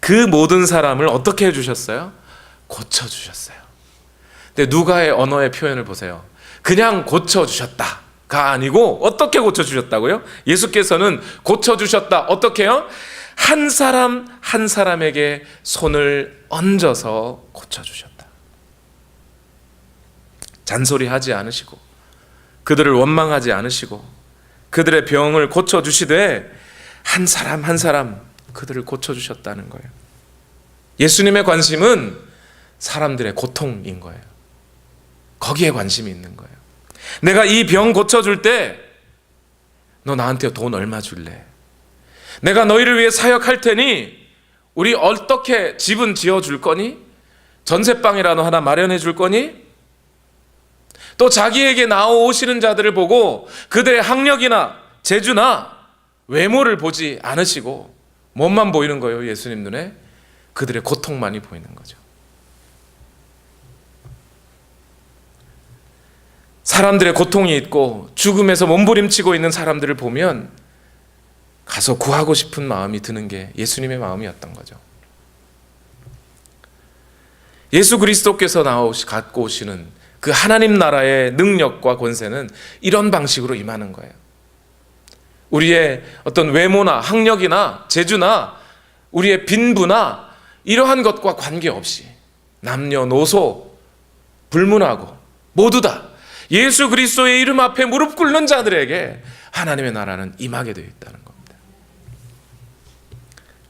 그 모든 사람을 어떻게 해주셨어요? 고쳐주셨어요. 근데 누가의 언어의 표현을 보세요. 그냥 고쳐주셨다가 아니고 어떻게 고쳐주셨다고요? 예수께서는 고쳐주셨다. 어떻게요? 한 사람 한 사람에게 손을 얹어서 고쳐주셨다. 잔소리하지 않으시고 그들을 원망하지 않으시고 그들의 병을 고쳐주시되 한 사람 한 사람 그들을 고쳐주셨다는 거예요. 예수님의 관심은 사람들의 고통인 거예요. 거기에 관심이 있는 거예요. 내가 이 병 고쳐줄 때 너 나한테 돈 얼마 줄래? 내가 너희를 위해 사역할 테니 우리 어떻게 집은 지어줄 거니? 전세방이라도 하나 마련해 줄 거니? 또 자기에게 나오시는 자들을 보고 그들의 학력이나 재주나 외모를 보지 않으시고 몸만 보이는 거예요. 예수님 눈에 그들의 고통만이 보이는 거죠. 사람들의 고통이 있고 죽음에서 몸부림치고 있는 사람들을 보면 가서 구하고 싶은 마음이 드는 게 예수님의 마음이었던 거죠. 예수 그리스도께서 갖고 오시는 그 하나님 나라의 능력과 권세는 이런 방식으로 임하는 거예요. 우리의 어떤 외모나 학력이나 재주나 우리의 빈부나 이러한 것과 관계없이 남녀노소 불문하고 모두 다 예수 그리스도의 이름 앞에 무릎 꿇는 자들에게 하나님의 나라는 임하게 되어 있다는 겁니다.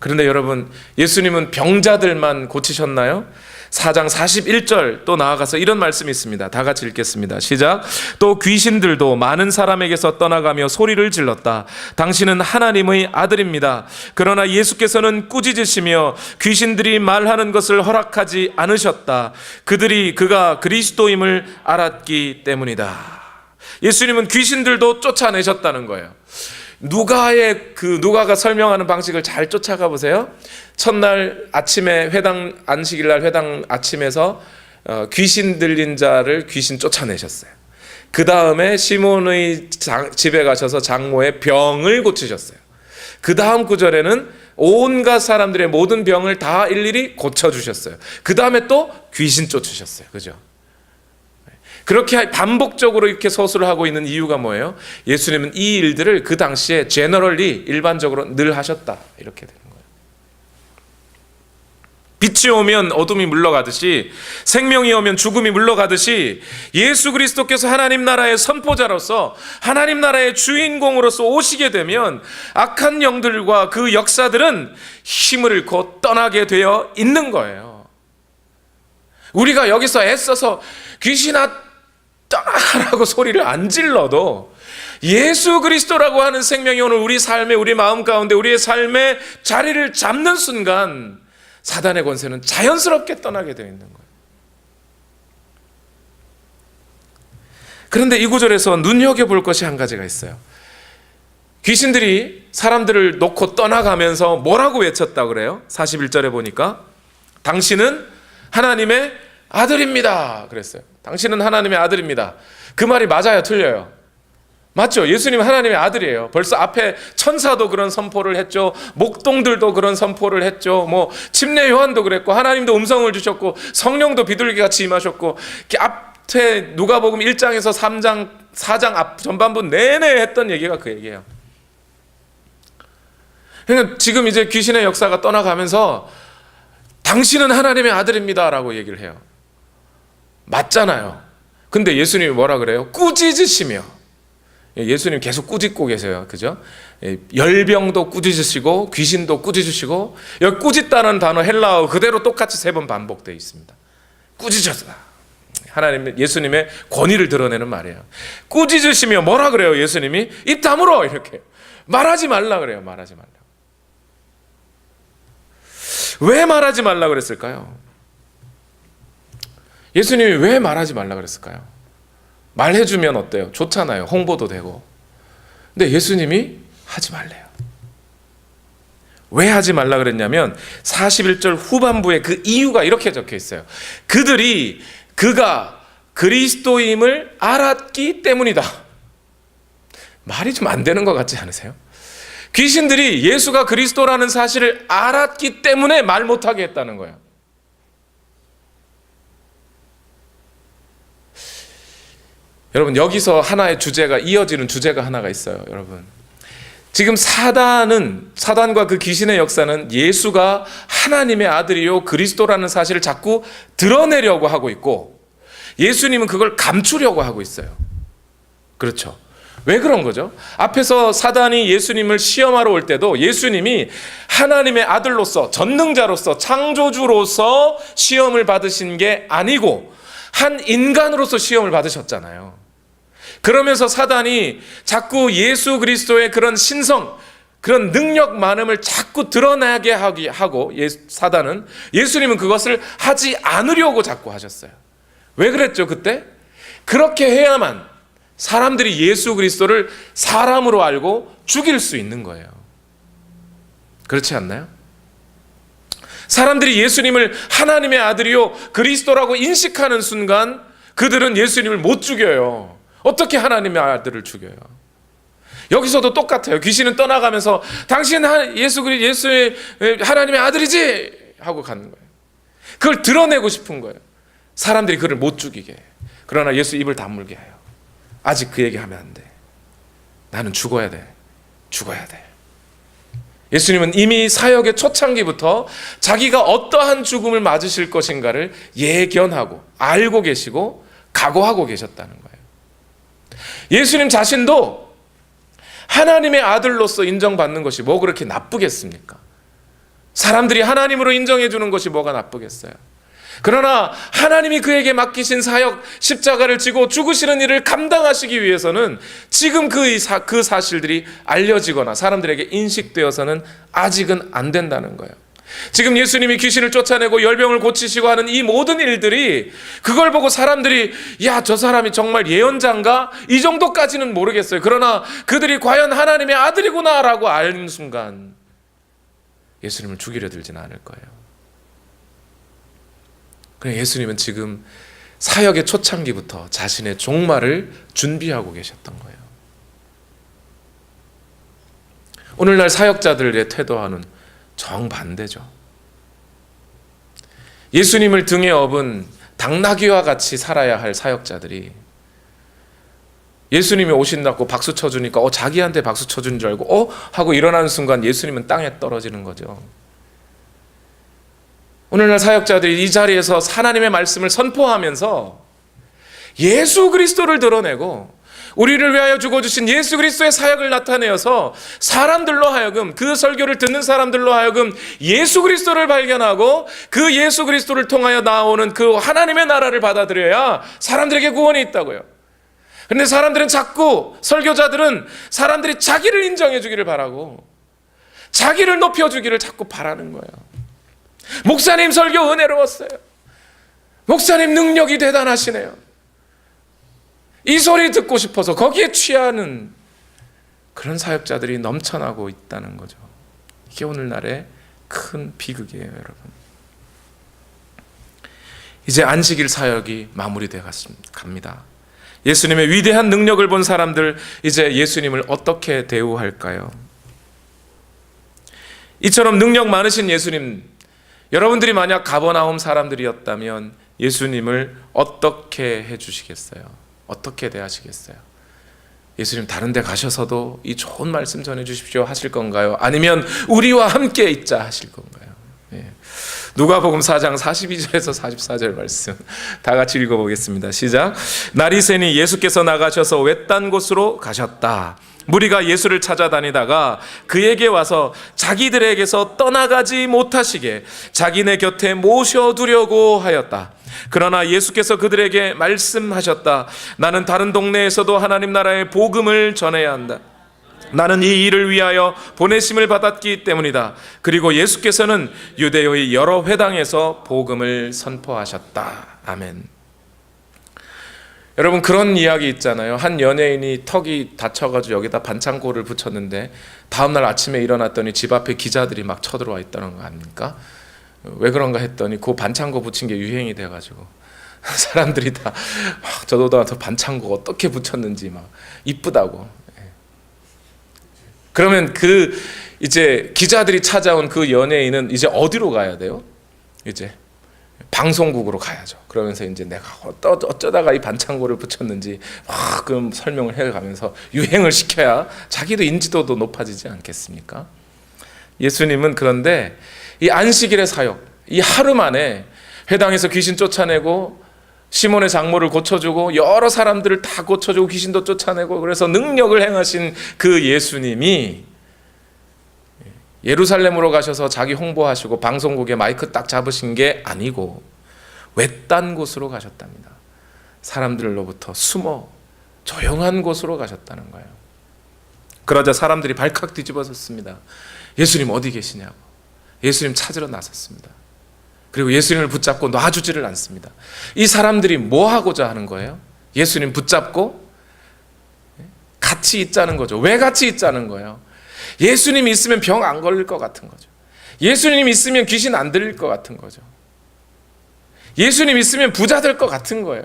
그런데 여러분, 예수님은 병자들만 고치셨나요? 4장 41절 또 나아가서 이런 말씀이 있습니다. 다 같이 읽겠습니다. 시작. 또 귀신들도 많은 사람에게서 떠나가며 소리를 질렀다. 당신은 하나님의 아들입니다. 그러나 예수께서는 꾸짖으시며 귀신들이 말하는 것을 허락하지 않으셨다. 그가 그리스도임을 알았기 때문이다. 예수님은 귀신들도 쫓아내셨다는 거예요. 누가가 설명하는 방식을 잘 쫓아가 보세요. 첫날 아침에 안식일날 회당 아침에서 귀신 들린 자를 귀신 쫓아내셨어요. 그 다음에 시몬의 집에 가셔서 장모의 병을 고치셨어요. 그 다음 구절에는 온갖 사람들의 모든 병을 다 일일이 고쳐주셨어요. 그 다음에 또 귀신 쫓으셨어요. 그죠? 그렇게 반복적으로 이렇게 서술을 하고 있는 이유가 뭐예요? 예수님은 이 일들을 그 당시에 제너럴리 일반적으로 늘 하셨다. 이렇게 되는 거예요. 빛이 오면 어둠이 물러가듯이, 생명이 오면 죽음이 물러가듯이, 예수 그리스도께서 하나님 나라의 선포자로서 하나님 나라의 주인공으로서 오시게 되면 악한 영들과 그 역사들은 힘을 잃고 떠나게 되어 있는 거예요. 우리가 여기서 애써서 귀신아 떠나라고 소리를 안 질러도 예수 그리스도라고 하는 생명이 오늘 우리 삶에, 우리 마음 가운데, 우리의 삶에 자리를 잡는 순간 사단의 권세는 자연스럽게 떠나게 되어 있는 거예요. 그런데 이 구절에서 눈여겨볼 것이 한 가지가 있어요. 귀신들이 사람들을 놓고 떠나가면서 뭐라고 외쳤다고 그래요? 41절에 보니까 당신은 하나님의 아들입니다 그랬어요. 당신은 하나님의 아들입니다. 그 말이 맞아요, 틀려요? 맞죠? 예수님은 하나님의 아들이에요. 벌써 앞에 천사도 그런 선포를 했죠. 목동들도 그런 선포를 했죠. 침례 요한도 그랬고, 하나님도 음성을 주셨고, 성령도 비둘기같이 임하셨고, 앞에 누가복음 1장에서 3장, 4장 앞 전반부 내내 했던 얘기가 그 얘기예요. 그러니까 지금 이제 귀신의 역사가 떠나가면서 당신은 하나님의 아들입니다 라고 얘기를 해요. 맞잖아요. 근데 예수님이 뭐라 그래요? 꾸짖으시며. 예수님 계속 꾸짖고 계세요. 그죠? 열병도 꾸짖으시고 귀신도 꾸짖으시고, 여기 꾸짖다는 단어 헬라어 그대로 똑같이 3번 반복되어 있습니다. 꾸짖었다. 하나님, 예수님의 권위를 드러내는 말이에요. 꾸짖으시며 뭐라 그래요? 예수님이 입 다물어 이렇게 말하지 말라 그래요. 말하지 말라. 왜 말하지 말라 그랬을까요? 예수님이 왜 말하지 말라 그랬을까요? 말해주면 어때요? 좋잖아요. 홍보도 되고. 근데 예수님이 하지 말래요. 왜 하지 말라 그랬냐면 41절 후반부에 그 이유가 이렇게 적혀 있어요. 그가 그리스도임을 알았기 때문이다. 말이 좀 안 되는 것 같지 않으세요? 귀신들이 예수가 그리스도라는 사실을 알았기 때문에 말 못하게 했다는 거예요. 여러분, 여기서 하나의 주제가, 이어지는 주제가 하나가 있어요. 여러분, 지금 사단과 그 귀신의 역사는 예수가 하나님의 아들이요 그리스도라는 사실을 자꾸 드러내려고 하고 있고, 예수님은 그걸 감추려고 하고 있어요. 그렇죠? 왜 그런 거죠? 앞에서 사단이 예수님을 시험하러 올 때도 예수님이 하나님의 아들로서, 전능자로서, 창조주로서 시험을 받으신 게 아니고 한 인간으로서 시험을 받으셨잖아요. 그러면서 사단이 자꾸 예수 그리스도의 그런 신성, 그런 능력 많음을 자꾸 드러나게 하고, 사단은, 예수님은 그것을 하지 않으려고 자꾸 하셨어요. 왜 그랬죠, 그때? 그렇게 해야만 사람들이 예수 그리스도를 사람으로 알고 죽일 수 있는 거예요. 그렇지 않나요? 사람들이 예수님을 하나님의 아들이요 그리스도라고 인식하는 순간 그들은 예수님을 못 죽여요. 어떻게 하나님의 아들을 죽여요? 여기서도 똑같아요. 귀신은 떠나가면서 당신은 예수의 하나님의 아들이지 하고 가는 거예요. 그걸 드러내고 싶은 거예요. 사람들이 그를 못 죽이게. 그러나 예수 입을 다물게 해요. 아직 그 얘기하면 안 돼. 나는 죽어야 돼. 죽어야 돼. 예수님은 이미 사역의 초창기부터 자기가 어떠한 죽음을 맞으실 것인가를 예견하고 알고 계시고 각오하고 계셨다는 거예요. 예수님 자신도 하나님의 아들로서 인정받는 것이 뭐 그렇게 나쁘겠습니까? 사람들이 하나님으로 인정해 주는 것이 뭐가 나쁘겠어요? 그러나 하나님이 그에게 맡기신 사역, 십자가를 지고 죽으시는 일을 감당하시기 위해서는 지금 그 사실들이 알려지거나 사람들에게 인식되어서는 아직은 안 된다는 거예요. 지금 예수님이 귀신을 쫓아내고 열병을 고치시고 하는 이 모든 일들이, 그걸 보고 사람들이 야, 저 사람이 정말 예언자인가? 이 정도까지는 모르겠어요. 그러나 그들이 과연 하나님의 아들이구나 라고 아는 순간 예수님을 죽이려 들지는 않을 거예요. 그냥 예수님은 지금 사역의 초창기부터 자신의 종말을 준비하고 계셨던 거예요. 오늘날 사역자들의 태도와는 정반대죠. 예수님을 등에 업은 당나귀와 같이 살아야 할 사역자들이 예수님이 오신다고 박수 쳐주니까 자기한테 박수 쳐주는 줄 알고 하고 일어나는 순간 예수님은 땅에 떨어지는 거죠. 오늘날 사역자들이 이 자리에서 하나님의 말씀을 선포하면서 예수 그리스도를 드러내고 우리를 위하여 죽어주신 예수 그리스도의 사역을 나타내어서 사람들로 하여금, 그 설교를 듣는 사람들로 하여금 예수 그리스도를 발견하고 그 예수 그리스도를 통하여 나오는 그 하나님의 나라를 받아들여야 사람들에게 구원이 있다고요. 그런데 사람들은 자꾸, 설교자들은 사람들이 자기를 인정해 주기를 바라고 자기를 높여주기를 자꾸 바라는 거예요. 목사님 설교 은혜로웠어요. 목사님 능력이 대단하시네요. 이 소리 듣고 싶어서 거기에 취하는 그런 사역자들이 넘쳐나고 있다는 거죠. 이게 오늘날의 큰 비극이에요, 여러분. 이제 안식일 사역이 마무리되어 갑니다. 예수님의 위대한 능력을 본 사람들, 이제 예수님을 어떻게 대우할까요? 이처럼 능력 많으신 예수님, 여러분들이 만약 가버나움 사람들이었다면 예수님을 어떻게 해주시겠어요? 어떻게 대하시겠어요? 예수님 다른 데 가셔서도 이 좋은 말씀 전해 주십시오 하실 건가요? 아니면 우리와 함께 있자 하실 건가요? 누가복음 4장 42절에서 44절 말씀 다 같이 읽어보겠습니다. 시작. 날이 새니 예수께서 나가셔서 외딴 곳으로 가셨다. 무리가 예수를 찾아다니다가 그에게 와서 자기들에게서 떠나가지 못하시게 자기네 곁에 모셔두려고 하였다. 그러나 예수께서 그들에게 말씀하셨다. 나는 다른 동네에서도 하나님 나라의 복음을 전해야 한다. 나는 이 일을 위하여 보내심을 받았기 때문이다. 그리고 예수께서는 유대교의 여러 회당에서 복음을 선포하셨다. 아멘. 여러분, 그런 이야기 있잖아요. 한 연예인이 턱이 다쳐가지고 여기다 반창고를 붙였는데 다음날 아침에 일어났더니 집 앞에 기자들이 막 쳐들어와 있다는 거 아닙니까? 왜 그런가 했더니 그 반창고 붙인 게 유행이 돼가지고 사람들이 다 저도 저 반창고 어떻게 붙였는지 막 이쁘다고. 그러면 그 이제 기자들이 찾아온 그 연예인은 이제 어디로 가야 돼요? 이제 방송국으로 가야죠. 그러면서 이제 내가 어쩌다가 이 반창고를 붙였는지 막 그럼 설명을 해가면서 유행을 시켜야 자기도 인지도도 높아지지 않겠습니까? 예수님은 그런데 이 안식일의 사역, 이 하루 만에 회당에서 귀신 쫓아내고 시몬의 장모를 고쳐주고 여러 사람들을 다 고쳐주고 귀신도 쫓아내고 그래서 능력을 행하신 그 예수님이 예루살렘으로 가셔서 자기 홍보하시고 방송국에 마이크 딱 잡으신 게 아니고 외딴 곳으로 가셨답니다. 사람들로부터 숨어 조용한 곳으로 가셨다는 거예요. 그러자 사람들이 발칵 뒤집어졌습니다. 예수님 어디 계시냐고. 예수님 찾으러 나섰습니다. 그리고 예수님을 붙잡고 놔주지를 않습니다. 이 사람들이 뭐 하고자 하는 거예요? 예수님 붙잡고 같이 있자는 거죠. 왜 같이 있자는 거예요? 예수님이 있으면 병 안 걸릴 것 같은 거죠. 예수님 있으면 귀신 안 들릴 것 같은 거죠. 예수님 있으면 부자 될 것 같은 거예요.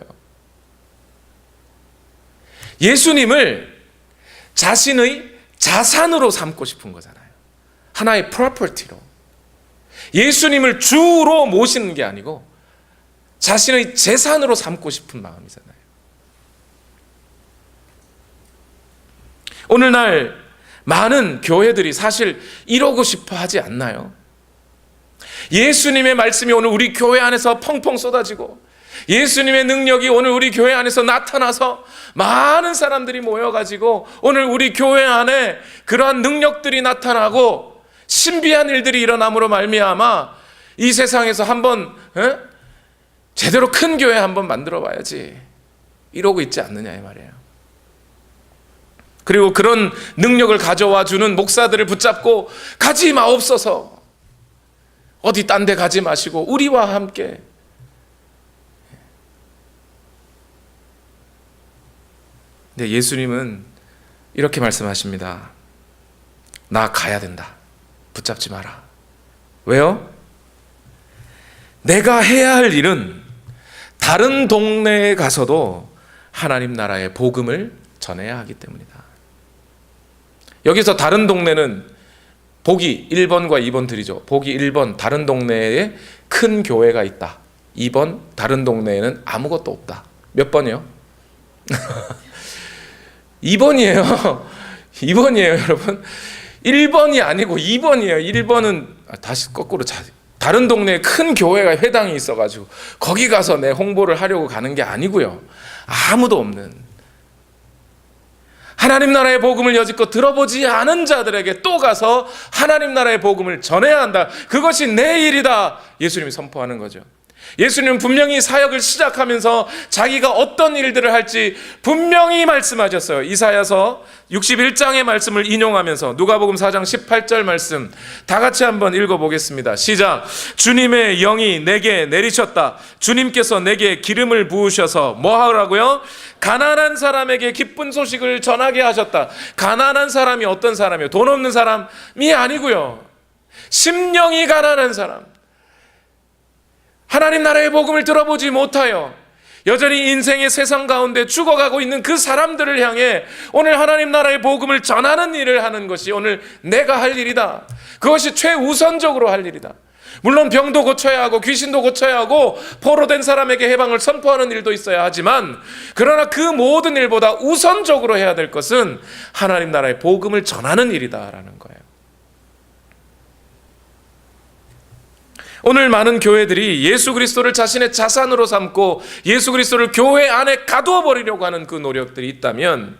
예수님을 자신의 자산으로 삼고 싶은 거잖아요. 하나의 프로퍼티로. 예수님을 주로 모시는 게 아니고 자신의 재산으로 삼고 싶은 마음이잖아요. 오늘날 많은 교회들이 사실 이러고 싶어 하지 않나요? 예수님의 말씀이 오늘 우리 교회 안에서 펑펑 쏟아지고 예수님의 능력이 오늘 우리 교회 안에서 나타나서 많은 사람들이 모여가지고 오늘 우리 교회 안에 그러한 능력들이 나타나고 신비한 일들이 일어남으로 말미암아 이 세상에서 한번 제대로 큰 교회 한번 만들어 봐야지 이러고 있지 않느냐 이 말이에요. 그리고 그런 능력을 가져와 주는 목사들을 붙잡고 가지 마옵소서. 어디 딴 데 가지 마시고 우리와 함께. 근데 예수님은 이렇게 말씀하십니다. 나 가야 된다. 붙잡지 마라. 왜요? 내가 해야 할 일은 다른 동네에 가서도 하나님 나라의 복음을 전해야 하기 때문이다. 여기서 다른 동네는 보기 1번과 2번 드리죠. 보기 1번, 다른 동네에 큰 교회가 있다. 2번, 다른 동네에는 아무것도 없다. 몇 번이요? 2번이에요. 2번이에요, 여러분. 1번이 아니고 2번이에요. 1번은 다시 거꾸로 다른 동네에 큰 교회가 회당이 있어가지고 거기 가서 내 홍보를 하려고 가는 게 아니고요. 아무도 없는, 하나님 나라의 복음을 여지껏 들어보지 않은 자들에게 또 가서 하나님 나라의 복음을 전해야 한다. 그것이 내 일이다. 예수님이 선포하는 거죠. 예수님은 분명히 사역을 시작하면서 자기가 어떤 일들을 할지 분명히 말씀하셨어요. 이사야서 61장의 말씀을 인용하면서 누가복음 4장 18절 말씀 다 같이 한번 읽어보겠습니다. 시작. 주님의 영이 내게 내리셨다. 주님께서 내게 기름을 부으셔서 뭐 하라고요? 가난한 사람에게 기쁜 소식을 전하게 하셨다. 가난한 사람이 어떤 사람이에요? 돈 없는 사람이 아니고요. 심령이 가난한 사람, 하나님 나라의 복음을 들어보지 못하여 여전히 인생의 세상 가운데 죽어가고 있는 그 사람들을 향해 오늘 하나님 나라의 복음을 전하는 일을 하는 것이 오늘 내가 할 일이다. 그것이 최우선적으로 할 일이다. 물론 병도 고쳐야 하고 귀신도 고쳐야 하고 포로된 사람에게 해방을 선포하는 일도 있어야 하지만, 그러나 그 모든 일보다 우선적으로 해야 될 것은 하나님 나라의 복음을 전하는 일이다라는 거예요. 오늘 많은 교회들이 예수 그리스도를 자신의 자산으로 삼고 예수 그리스도를 교회 안에 가두어 버리려고 하는 그 노력들이 있다면,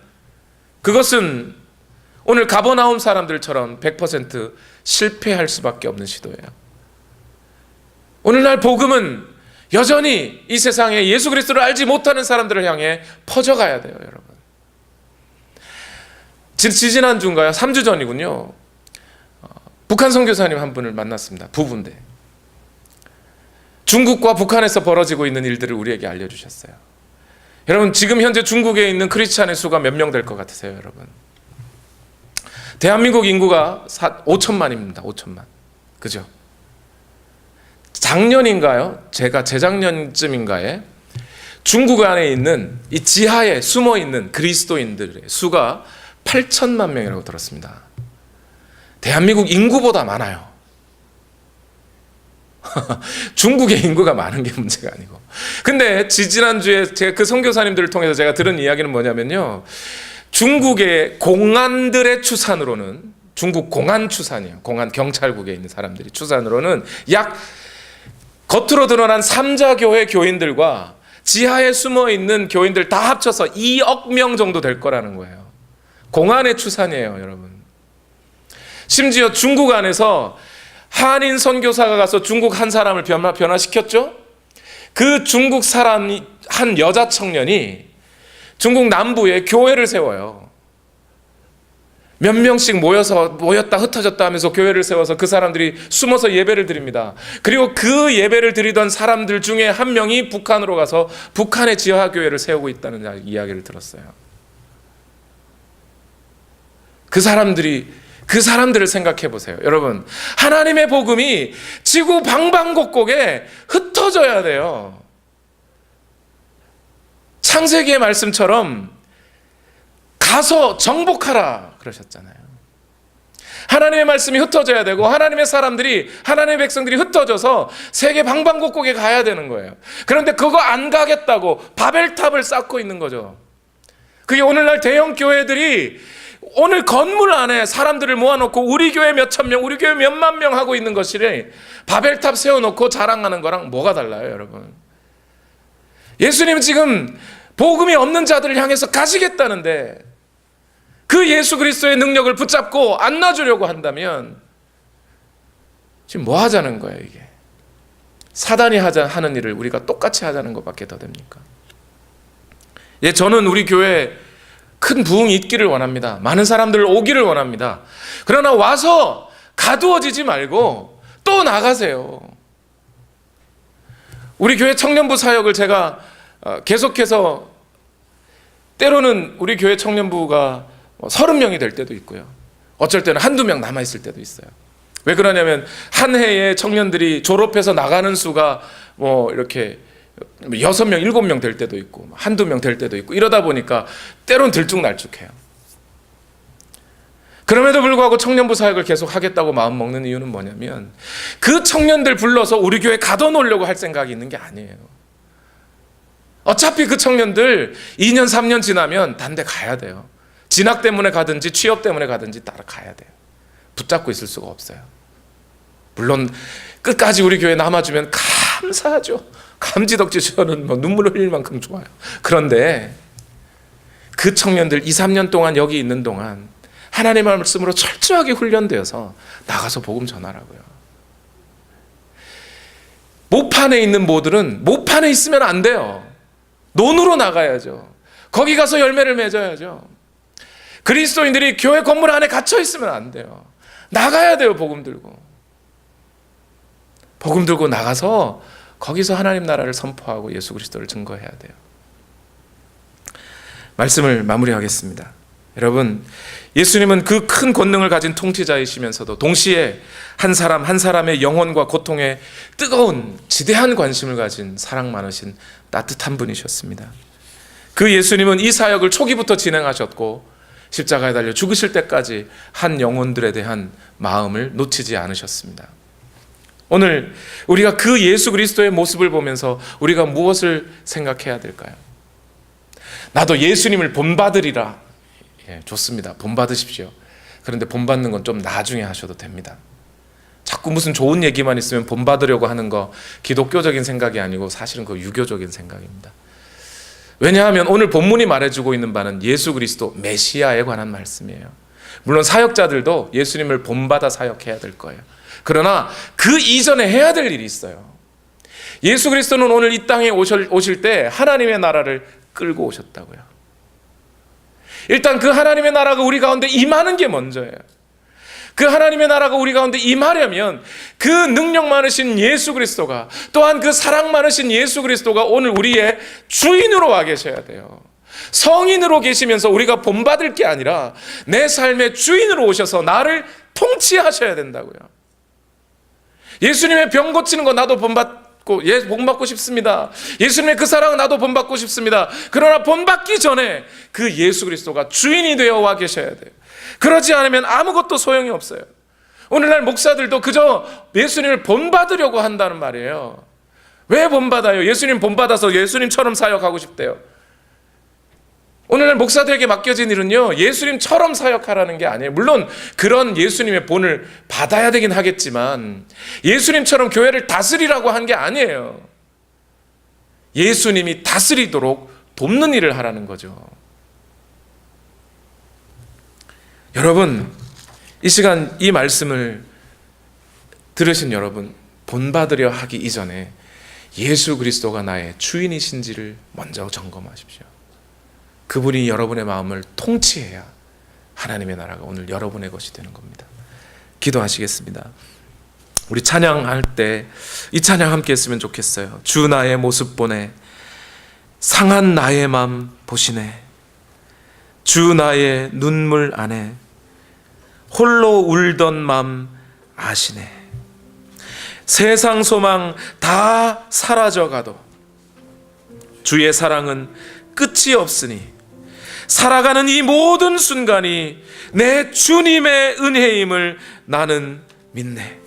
그것은 오늘 가버나움 사람들처럼 100% 실패할 수밖에 없는 시도예요. 오늘날 복음은 여전히 이 세상에 예수 그리스도를 알지 못하는 사람들을 향해 퍼져가야 돼요, 여러분. 지지난주인가요? 3주 전이군요. 북한 선교사님 한 분을 만났습니다. 부부인데 중국과 북한에서 벌어지고 있는 일들을 우리에게 알려주셨어요. 여러분, 지금 현재 중국에 있는 크리스찬의 수가 몇 명 될 것 같으세요, 여러분? 대한민국 인구가 5천만입니다. 5천만. 그죠? 작년인가요? 제가 재작년쯤인가에 중국 안에 있는 이 지하에 숨어 있는 그리스도인들의 수가 8천만 명이라고 들었습니다. 대한민국 인구보다 많아요. 중국의 인구가 많은 게 문제가 아니고. 근데 지난주에 제가 그 선교사님들을 통해서 제가 들은 이야기는 뭐냐면요, 중국의 공안들의 추산으로는, 중국 공안 추산이에요. 공안 경찰국에 있는 사람들이 추산으로는 약 겉으로 드러난 삼자교회 교인들과 지하에 숨어 있는 교인들 다 합쳐서 2억 명 정도 될 거라는 거예요. 공안의 추산이에요, 여러분. 심지어 중국 안에서 한인 선교사가 가서 중국 한 사람을 변화시켰죠. 그 중국 사람이, 한 여자 청년이 중국 남부에 교회를 세워요. 몇 명씩 모였다 흩어졌다 하면서 교회를 세워서 그 사람들이 숨어서 예배를 드립니다. 그리고 그 예배를 드리던 사람들 중에 한 명이 북한으로 가서 북한의 지하교회를 세우고 있다는 이야기를 들었어요. 그 사람들을 생각해 보세요. 여러분, 하나님의 복음이 지구 방방곡곡에 흩어져야 돼요. 창세기의 말씀처럼 가서 정복하라 그러셨잖아요. 하나님의 말씀이 흩어져야 되고 하나님의 사람들이, 하나님의 백성들이 흩어져서 세계 방방곡곡에 가야 되는 거예요. 그런데 그거 안 가겠다고 바벨탑을 쌓고 있는 거죠. 그게 오늘날 대형 교회들이 오늘 건물 안에 사람들을 모아놓고 우리 교회 몇천 명, 우리 교회 몇만 명 하고 있는 것이 바벨탑 세워놓고 자랑하는 거랑 뭐가 달라요, 여러분? 예수님은 지금 복음이 없는 자들을 향해서 가시겠다는데 그 예수 그리스도의 능력을 붙잡고 안 놔주려고 한다면 지금 뭐 하자는 거예요, 이게? 사단이 하는 일을 우리가 똑같이 하자는 것밖에 더 됩니까? 예, 저는 우리 교회 큰 부흥이 있기를 원합니다. 많은 사람들 오기를 원합니다. 그러나 와서 가두어지지 말고 또 나가세요. 우리 교회 청년부 사역을 제가 계속해서, 때로는 우리 교회 청년부가 30명이 될 때도 있고요. 어쩔 때는 한두 명 남아있을 때도 있어요. 왜 그러냐면 한 해에 청년들이 졸업해서 나가는 수가 이렇게 6명, 7명 될 때도 있고 한두 명 될 때도 있고 이러다 보니까 때론 들쭉날쭉해요. 그럼에도 불구하고 청년부 사역을 계속 하겠다고 마음먹는 이유는 뭐냐면 그 청년들 불러서 우리 교회 가둬놓으려고 할 생각이 있는 게 아니에요. 어차피 그 청년들 2년, 3년 지나면 딴 데 가야 돼요. 진학 때문에 가든지 취업 때문에 가든지 따라가야 돼요. 붙잡고 있을 수가 없어요. 물론 끝까지 우리 교회에 남아주면 감사하죠. 감지덕지 저는 눈물을 흘릴 만큼 좋아요. 그런데 그 청년들 2, 3년 동안 여기 있는 동안 하나님의 말씀으로 철저하게 훈련되어서 나가서 복음 전하라고요. 모판에 있는 모들은 모판에 있으면 안 돼요. 논으로 나가야죠. 거기 가서 열매를 맺어야죠. 그리스도인들이 교회 건물 안에 갇혀 있으면 안 돼요. 나가야 돼요. 복음 들고. 복음 들고 나가서 거기서 하나님 나라를 선포하고 예수 그리스도를 증거해야 돼요. 말씀을 마무리하겠습니다. 여러분, 예수님은 그 큰 권능을 가진 통치자이시면서도 동시에 한 사람 한 사람의 영혼과 고통에 뜨거운 지대한 관심을 가진 사랑 많으신 따뜻한 분이셨습니다. 그 예수님은 이 사역을 초기부터 진행하셨고 십자가에 달려 죽으실 때까지 한 영혼들에 대한 마음을 놓치지 않으셨습니다. 오늘 우리가 그 예수 그리스도의 모습을 보면서 우리가 무엇을 생각해야 될까요? 나도 예수님을 본받으리라. 예, 좋습니다. 본받으십시오. 그런데 본받는 건 좀 나중에 하셔도 됩니다. 자꾸 무슨 좋은 얘기만 있으면 본받으려고 하는 거 기독교적인 생각이 아니고 사실은 그 유교적인 생각입니다. 왜냐하면 오늘 본문이 말해주고 있는 바는 예수 그리스도 메시아에 관한 말씀이에요. 물론 사역자들도 예수님을 본받아 사역해야 될 거예요. 그러나 그 이전에 해야 될 일이 있어요. 예수 그리스도는 오늘 이 땅에 오실 때 하나님의 나라를 끌고 오셨다고요. 일단 그 하나님의 나라가 우리 가운데 임하는 게 먼저예요. 그 하나님의 나라가 우리 가운데 임하려면 그 능력 많으신 예수 그리스도가, 또한 그 사랑 많으신 예수 그리스도가 오늘 우리의 주인으로 와 계셔야 돼요. 성인으로 계시면서 우리가 본받을 게 아니라 내 삶의 주인으로 오셔서 나를 통치하셔야 된다고요. 예수님의 병 고치는 거 나도 본받고 싶습니다. 예수님의 그 사랑은 나도 본받고 싶습니다. 그러나 본받기 전에 그 예수 그리스도가 주인이 되어 와 계셔야 돼요. 그러지 않으면 아무것도 소용이 없어요. 오늘날 목사들도 그저 예수님을 본받으려고 한다는 말이에요. 왜 본받아요? 예수님 본받아서 예수님처럼 사역하고 싶대요. 오늘날 목사들에게 맡겨진 일은요, 예수님처럼 사역하라는 게 아니에요. 물론 그런 예수님의 본을 받아야 되긴 하겠지만 예수님처럼 교회를 다스리라고 한 게 아니에요. 예수님이 다스리도록 돕는 일을 하라는 거죠. 여러분, 이 시간 이 말씀을 들으신 여러분, 본받으려 하기 이전에 예수 그리스도가 나의 주인이신지를 먼저 점검하십시오. 그분이 여러분의 마음을 통치해야 하나님의 나라가 오늘 여러분의 것이 되는 겁니다. 기도하시겠습니다. 우리 찬양할 때 이 찬양 함께 했으면 좋겠어요. 주 나의 모습 보네, 상한 나의 맘 보시네, 주 나의 눈물 안에 홀로 울던 맘 아시네. 세상 소망 다 사라져가도 주의 사랑은 끝이 없으니 살아가는 이 모든 순간이 내 주님의 은혜임을 나는 믿네.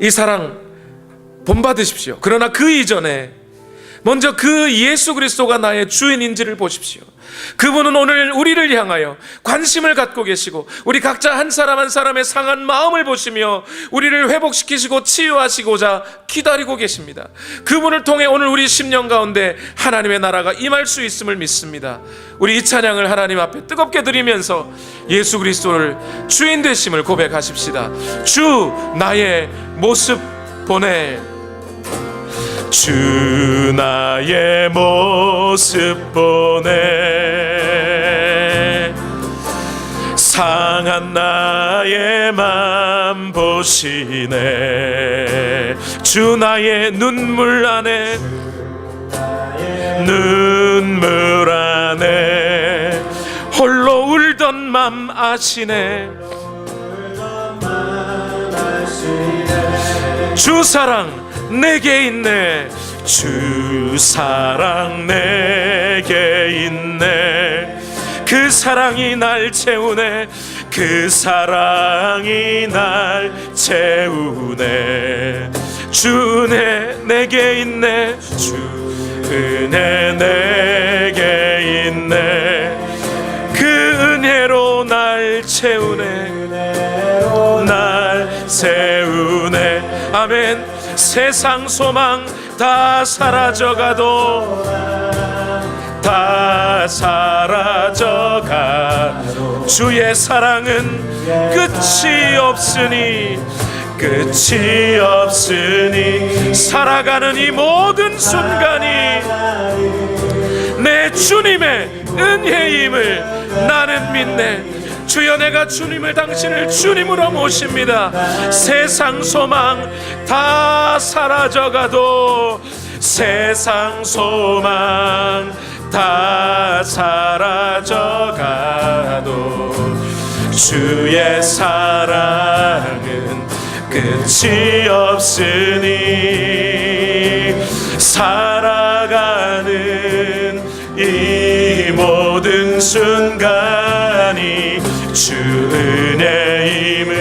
이 사랑 본받으십시오. 그러나 그 이전에 먼저 그 예수 그리스도가 나의 주인인지를 보십시오. 그분은 오늘 우리를 향하여 관심을 갖고 계시고 우리 각자 한 사람 한 사람의 상한 마음을 보시며 우리를 회복시키시고 치유하시고자 기다리고 계십니다. 그분을 통해 오늘 우리 심령 가운데 하나님의 나라가 임할 수 있음을 믿습니다. 우리 이 찬양을 하나님 앞에 뜨겁게 드리면서 예수 그리스도를 주인 되심을 고백하십시다. 주 나의 모습 보내, 주 나의 모습 보네, 상한 나의 맘 보시네, 주 나의 눈물 안에 홀로 울던 맘 아시네. 주 사랑 내게 있네, 주 사랑 내게 있네. 그 사랑이 날 채우네. 그 사랑이 날 채우네. 주 은혜 내게 있네. 주 은혜 내게 있네. 그 은혜로 날 채우네. 날 세우네. 아멘. 세상 소망 다 사라져가도, 다 사라져가 주의 사랑은 끝이 없으니, 끝이 없으니 살아가는 이 모든 순간이 내 주님의 은혜임을 나는 믿네. 주여, 내가 주님을, 당신을 주님으로 모십니다. 세상 소망 다 사라져가도, 세상 소망 다 사라져가도 주의 사랑은 끝이 없으니, 살아가는 이 모든 순간이 주 은혜임을,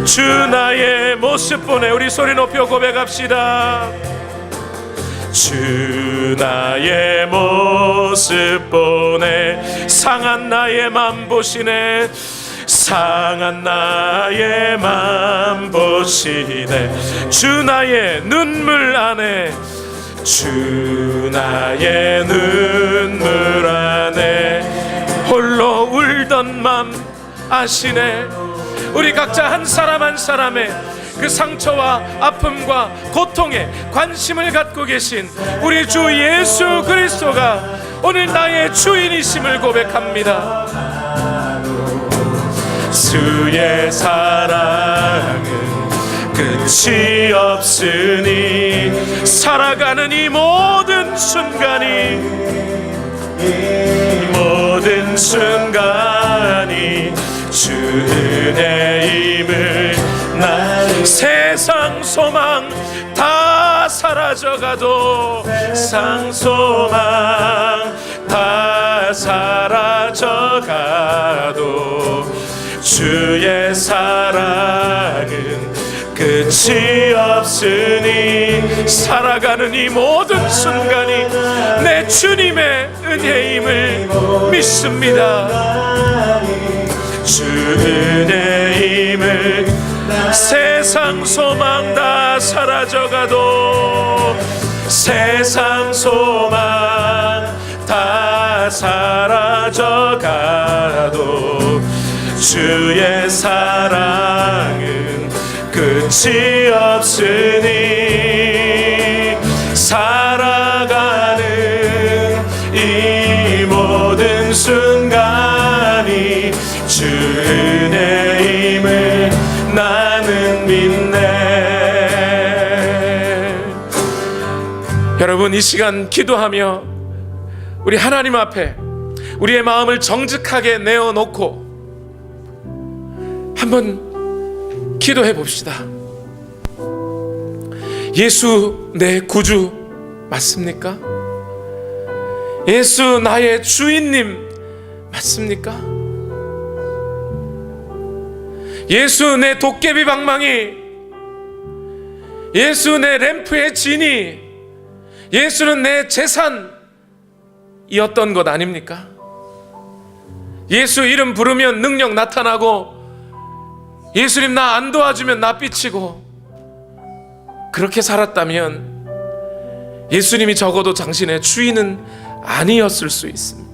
주 나의 모습 보내. 우리 소리 높여 고백합시다. 주 나의 모습 보내. 상한 나의 맘 보시네. 상한 나의 맘 보시네. 주 나의 눈물 안에, 주 나의 눈물 안에 홀로 울던 맘 아시네. 우리 각자 한 사람 한 사람의 그 상처와 아픔과 고통에 관심을 갖고 계신 우리 주 예수 그리스도가 오늘 나의 주인이심을 고백합니다. 주의 사랑은 끝이 없으니, 살아가는 이 모든 순간이, 이 모든 순간이 주 은혜임을 날. 세상 소망 다 사라져가도, 세상 소망 다 사라져가도 주의 사랑은 끝이 없으니, 살아가는 이 모든 순간이 내 주님의 은혜임을 믿습니다. 주 은혜임을. 세상 소망 다 사라져가도, 세상 소망 다 사라져가도 주의 사랑은 끝이 없으니, 살아가는 이 모든 순간이 주 은혜임을 나는 믿네. 여러분, 이 시간 기도하며 우리 하나님 앞에 우리의 마음을 정직하게 내어놓고 한번 기도해 봅시다. 예수 내 구주 맞습니까? 예수 나의 주인님 맞습니까? 예수 내 도깨비 방망이, 예수 내 램프의 진이, 예수는 내 재산이었던 것 아닙니까? 예수 이름 부르면 능력 나타나고, 예수님 나 안 도와주면 나 삐치고, 그렇게 살았다면 예수님이 적어도 당신의 주인은 아니었을 수 있습니다.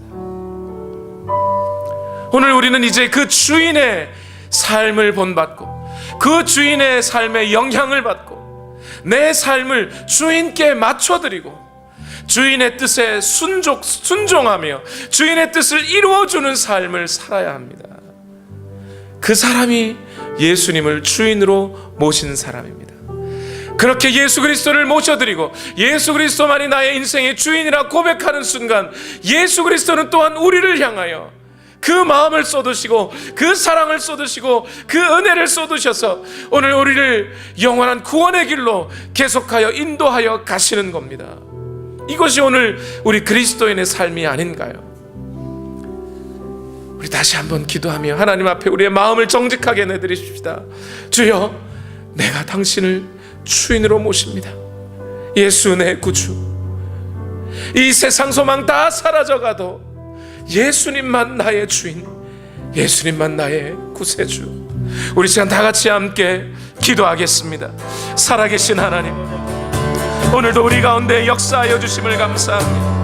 오늘 우리는 이제 그 주인의 삶을 본받고, 그 주인의 삶의 영향을 받고, 내 삶을 주인께 맞춰드리고 주인의 뜻에 순종하며 주인의 뜻을 이루어주는 삶을 살아야 합니다. 그 사람이 예수님을 주인으로 모신 사람입니다. 그렇게 예수 그리스도를 모셔드리고 예수 그리스도만이 나의 인생의 주인이라 고백하는 순간, 예수 그리스도는 또한 우리를 향하여 그 마음을 쏟으시고 그 사랑을 쏟으시고 그 은혜를 쏟으셔서 오늘 우리를 영원한 구원의 길로 계속하여 인도하여 가시는 겁니다. 이것이 오늘 우리 그리스도인의 삶이 아닌가요? 우리 다시 한번 기도하며 하나님 앞에 우리의 마음을 정직하게 내드리십시다. 주여, 내가 당신을 주인으로 모십니다. 예수 내 구주. 이 세상 소망 다 사라져가도 예수님만 나의 주인, 예수님만 나의 구세주. 우리 시간 다 같이 함께 기도하겠습니다. 살아계신 하나님, 오늘도 우리 가운데 역사하여 주심을 감사합니다.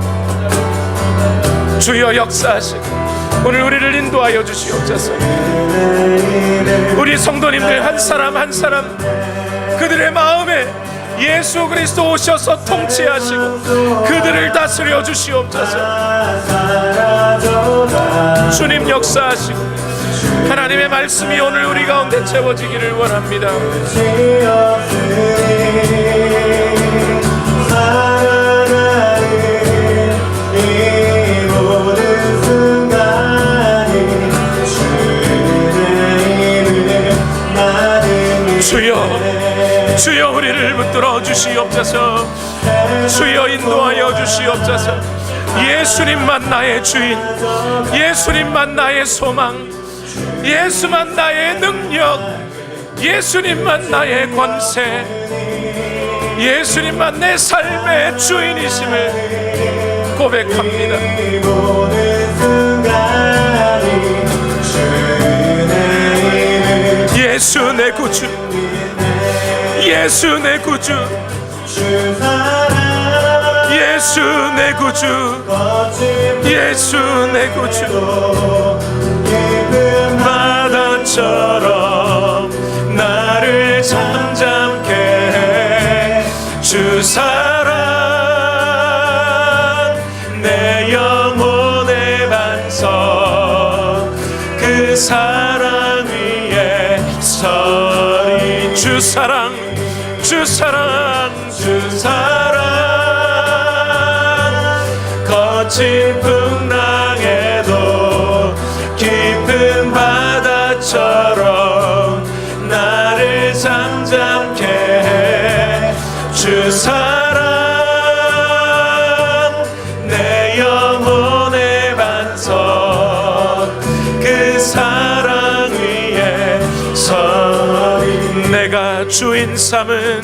주여 역사하시고 오늘 우리를 인도하여 주시옵소서. 우리 성도님들 한 사람 한 사람 그들의 마음에 예수 그리스도 오셔서 통치하시고 그들을 다스려 주시옵소서. 주님 역사하시고 하나님의 말씀이 오늘 우리 가운데 채워지기를 원합니다. 주여, 주여 우리를 붙들어 주시옵소서. 주여 인도하여 주시옵소서. 예수님만 나의 주인, 예수님만 나의 소망, 예수만 나의 능력, 예수님만 나의 권세, 예수님만 내 삶의 주인이심을 고백합니다. 예수 내 구주, 예수 내 구주, 예수 내 구주, 예수 내 구주. 바다처럼 나를 잠잠케 해 주 사랑, 내 영혼의 반석, 그 사랑 위에 서리. 주 사랑, 주 사랑, 주 사랑. 거친 풍랑에도 깊은 바다처럼 나를 잠잠케 해 주 사랑, 내 영혼의 반석, 그 사랑 위에 서리. 내가 주인 삼은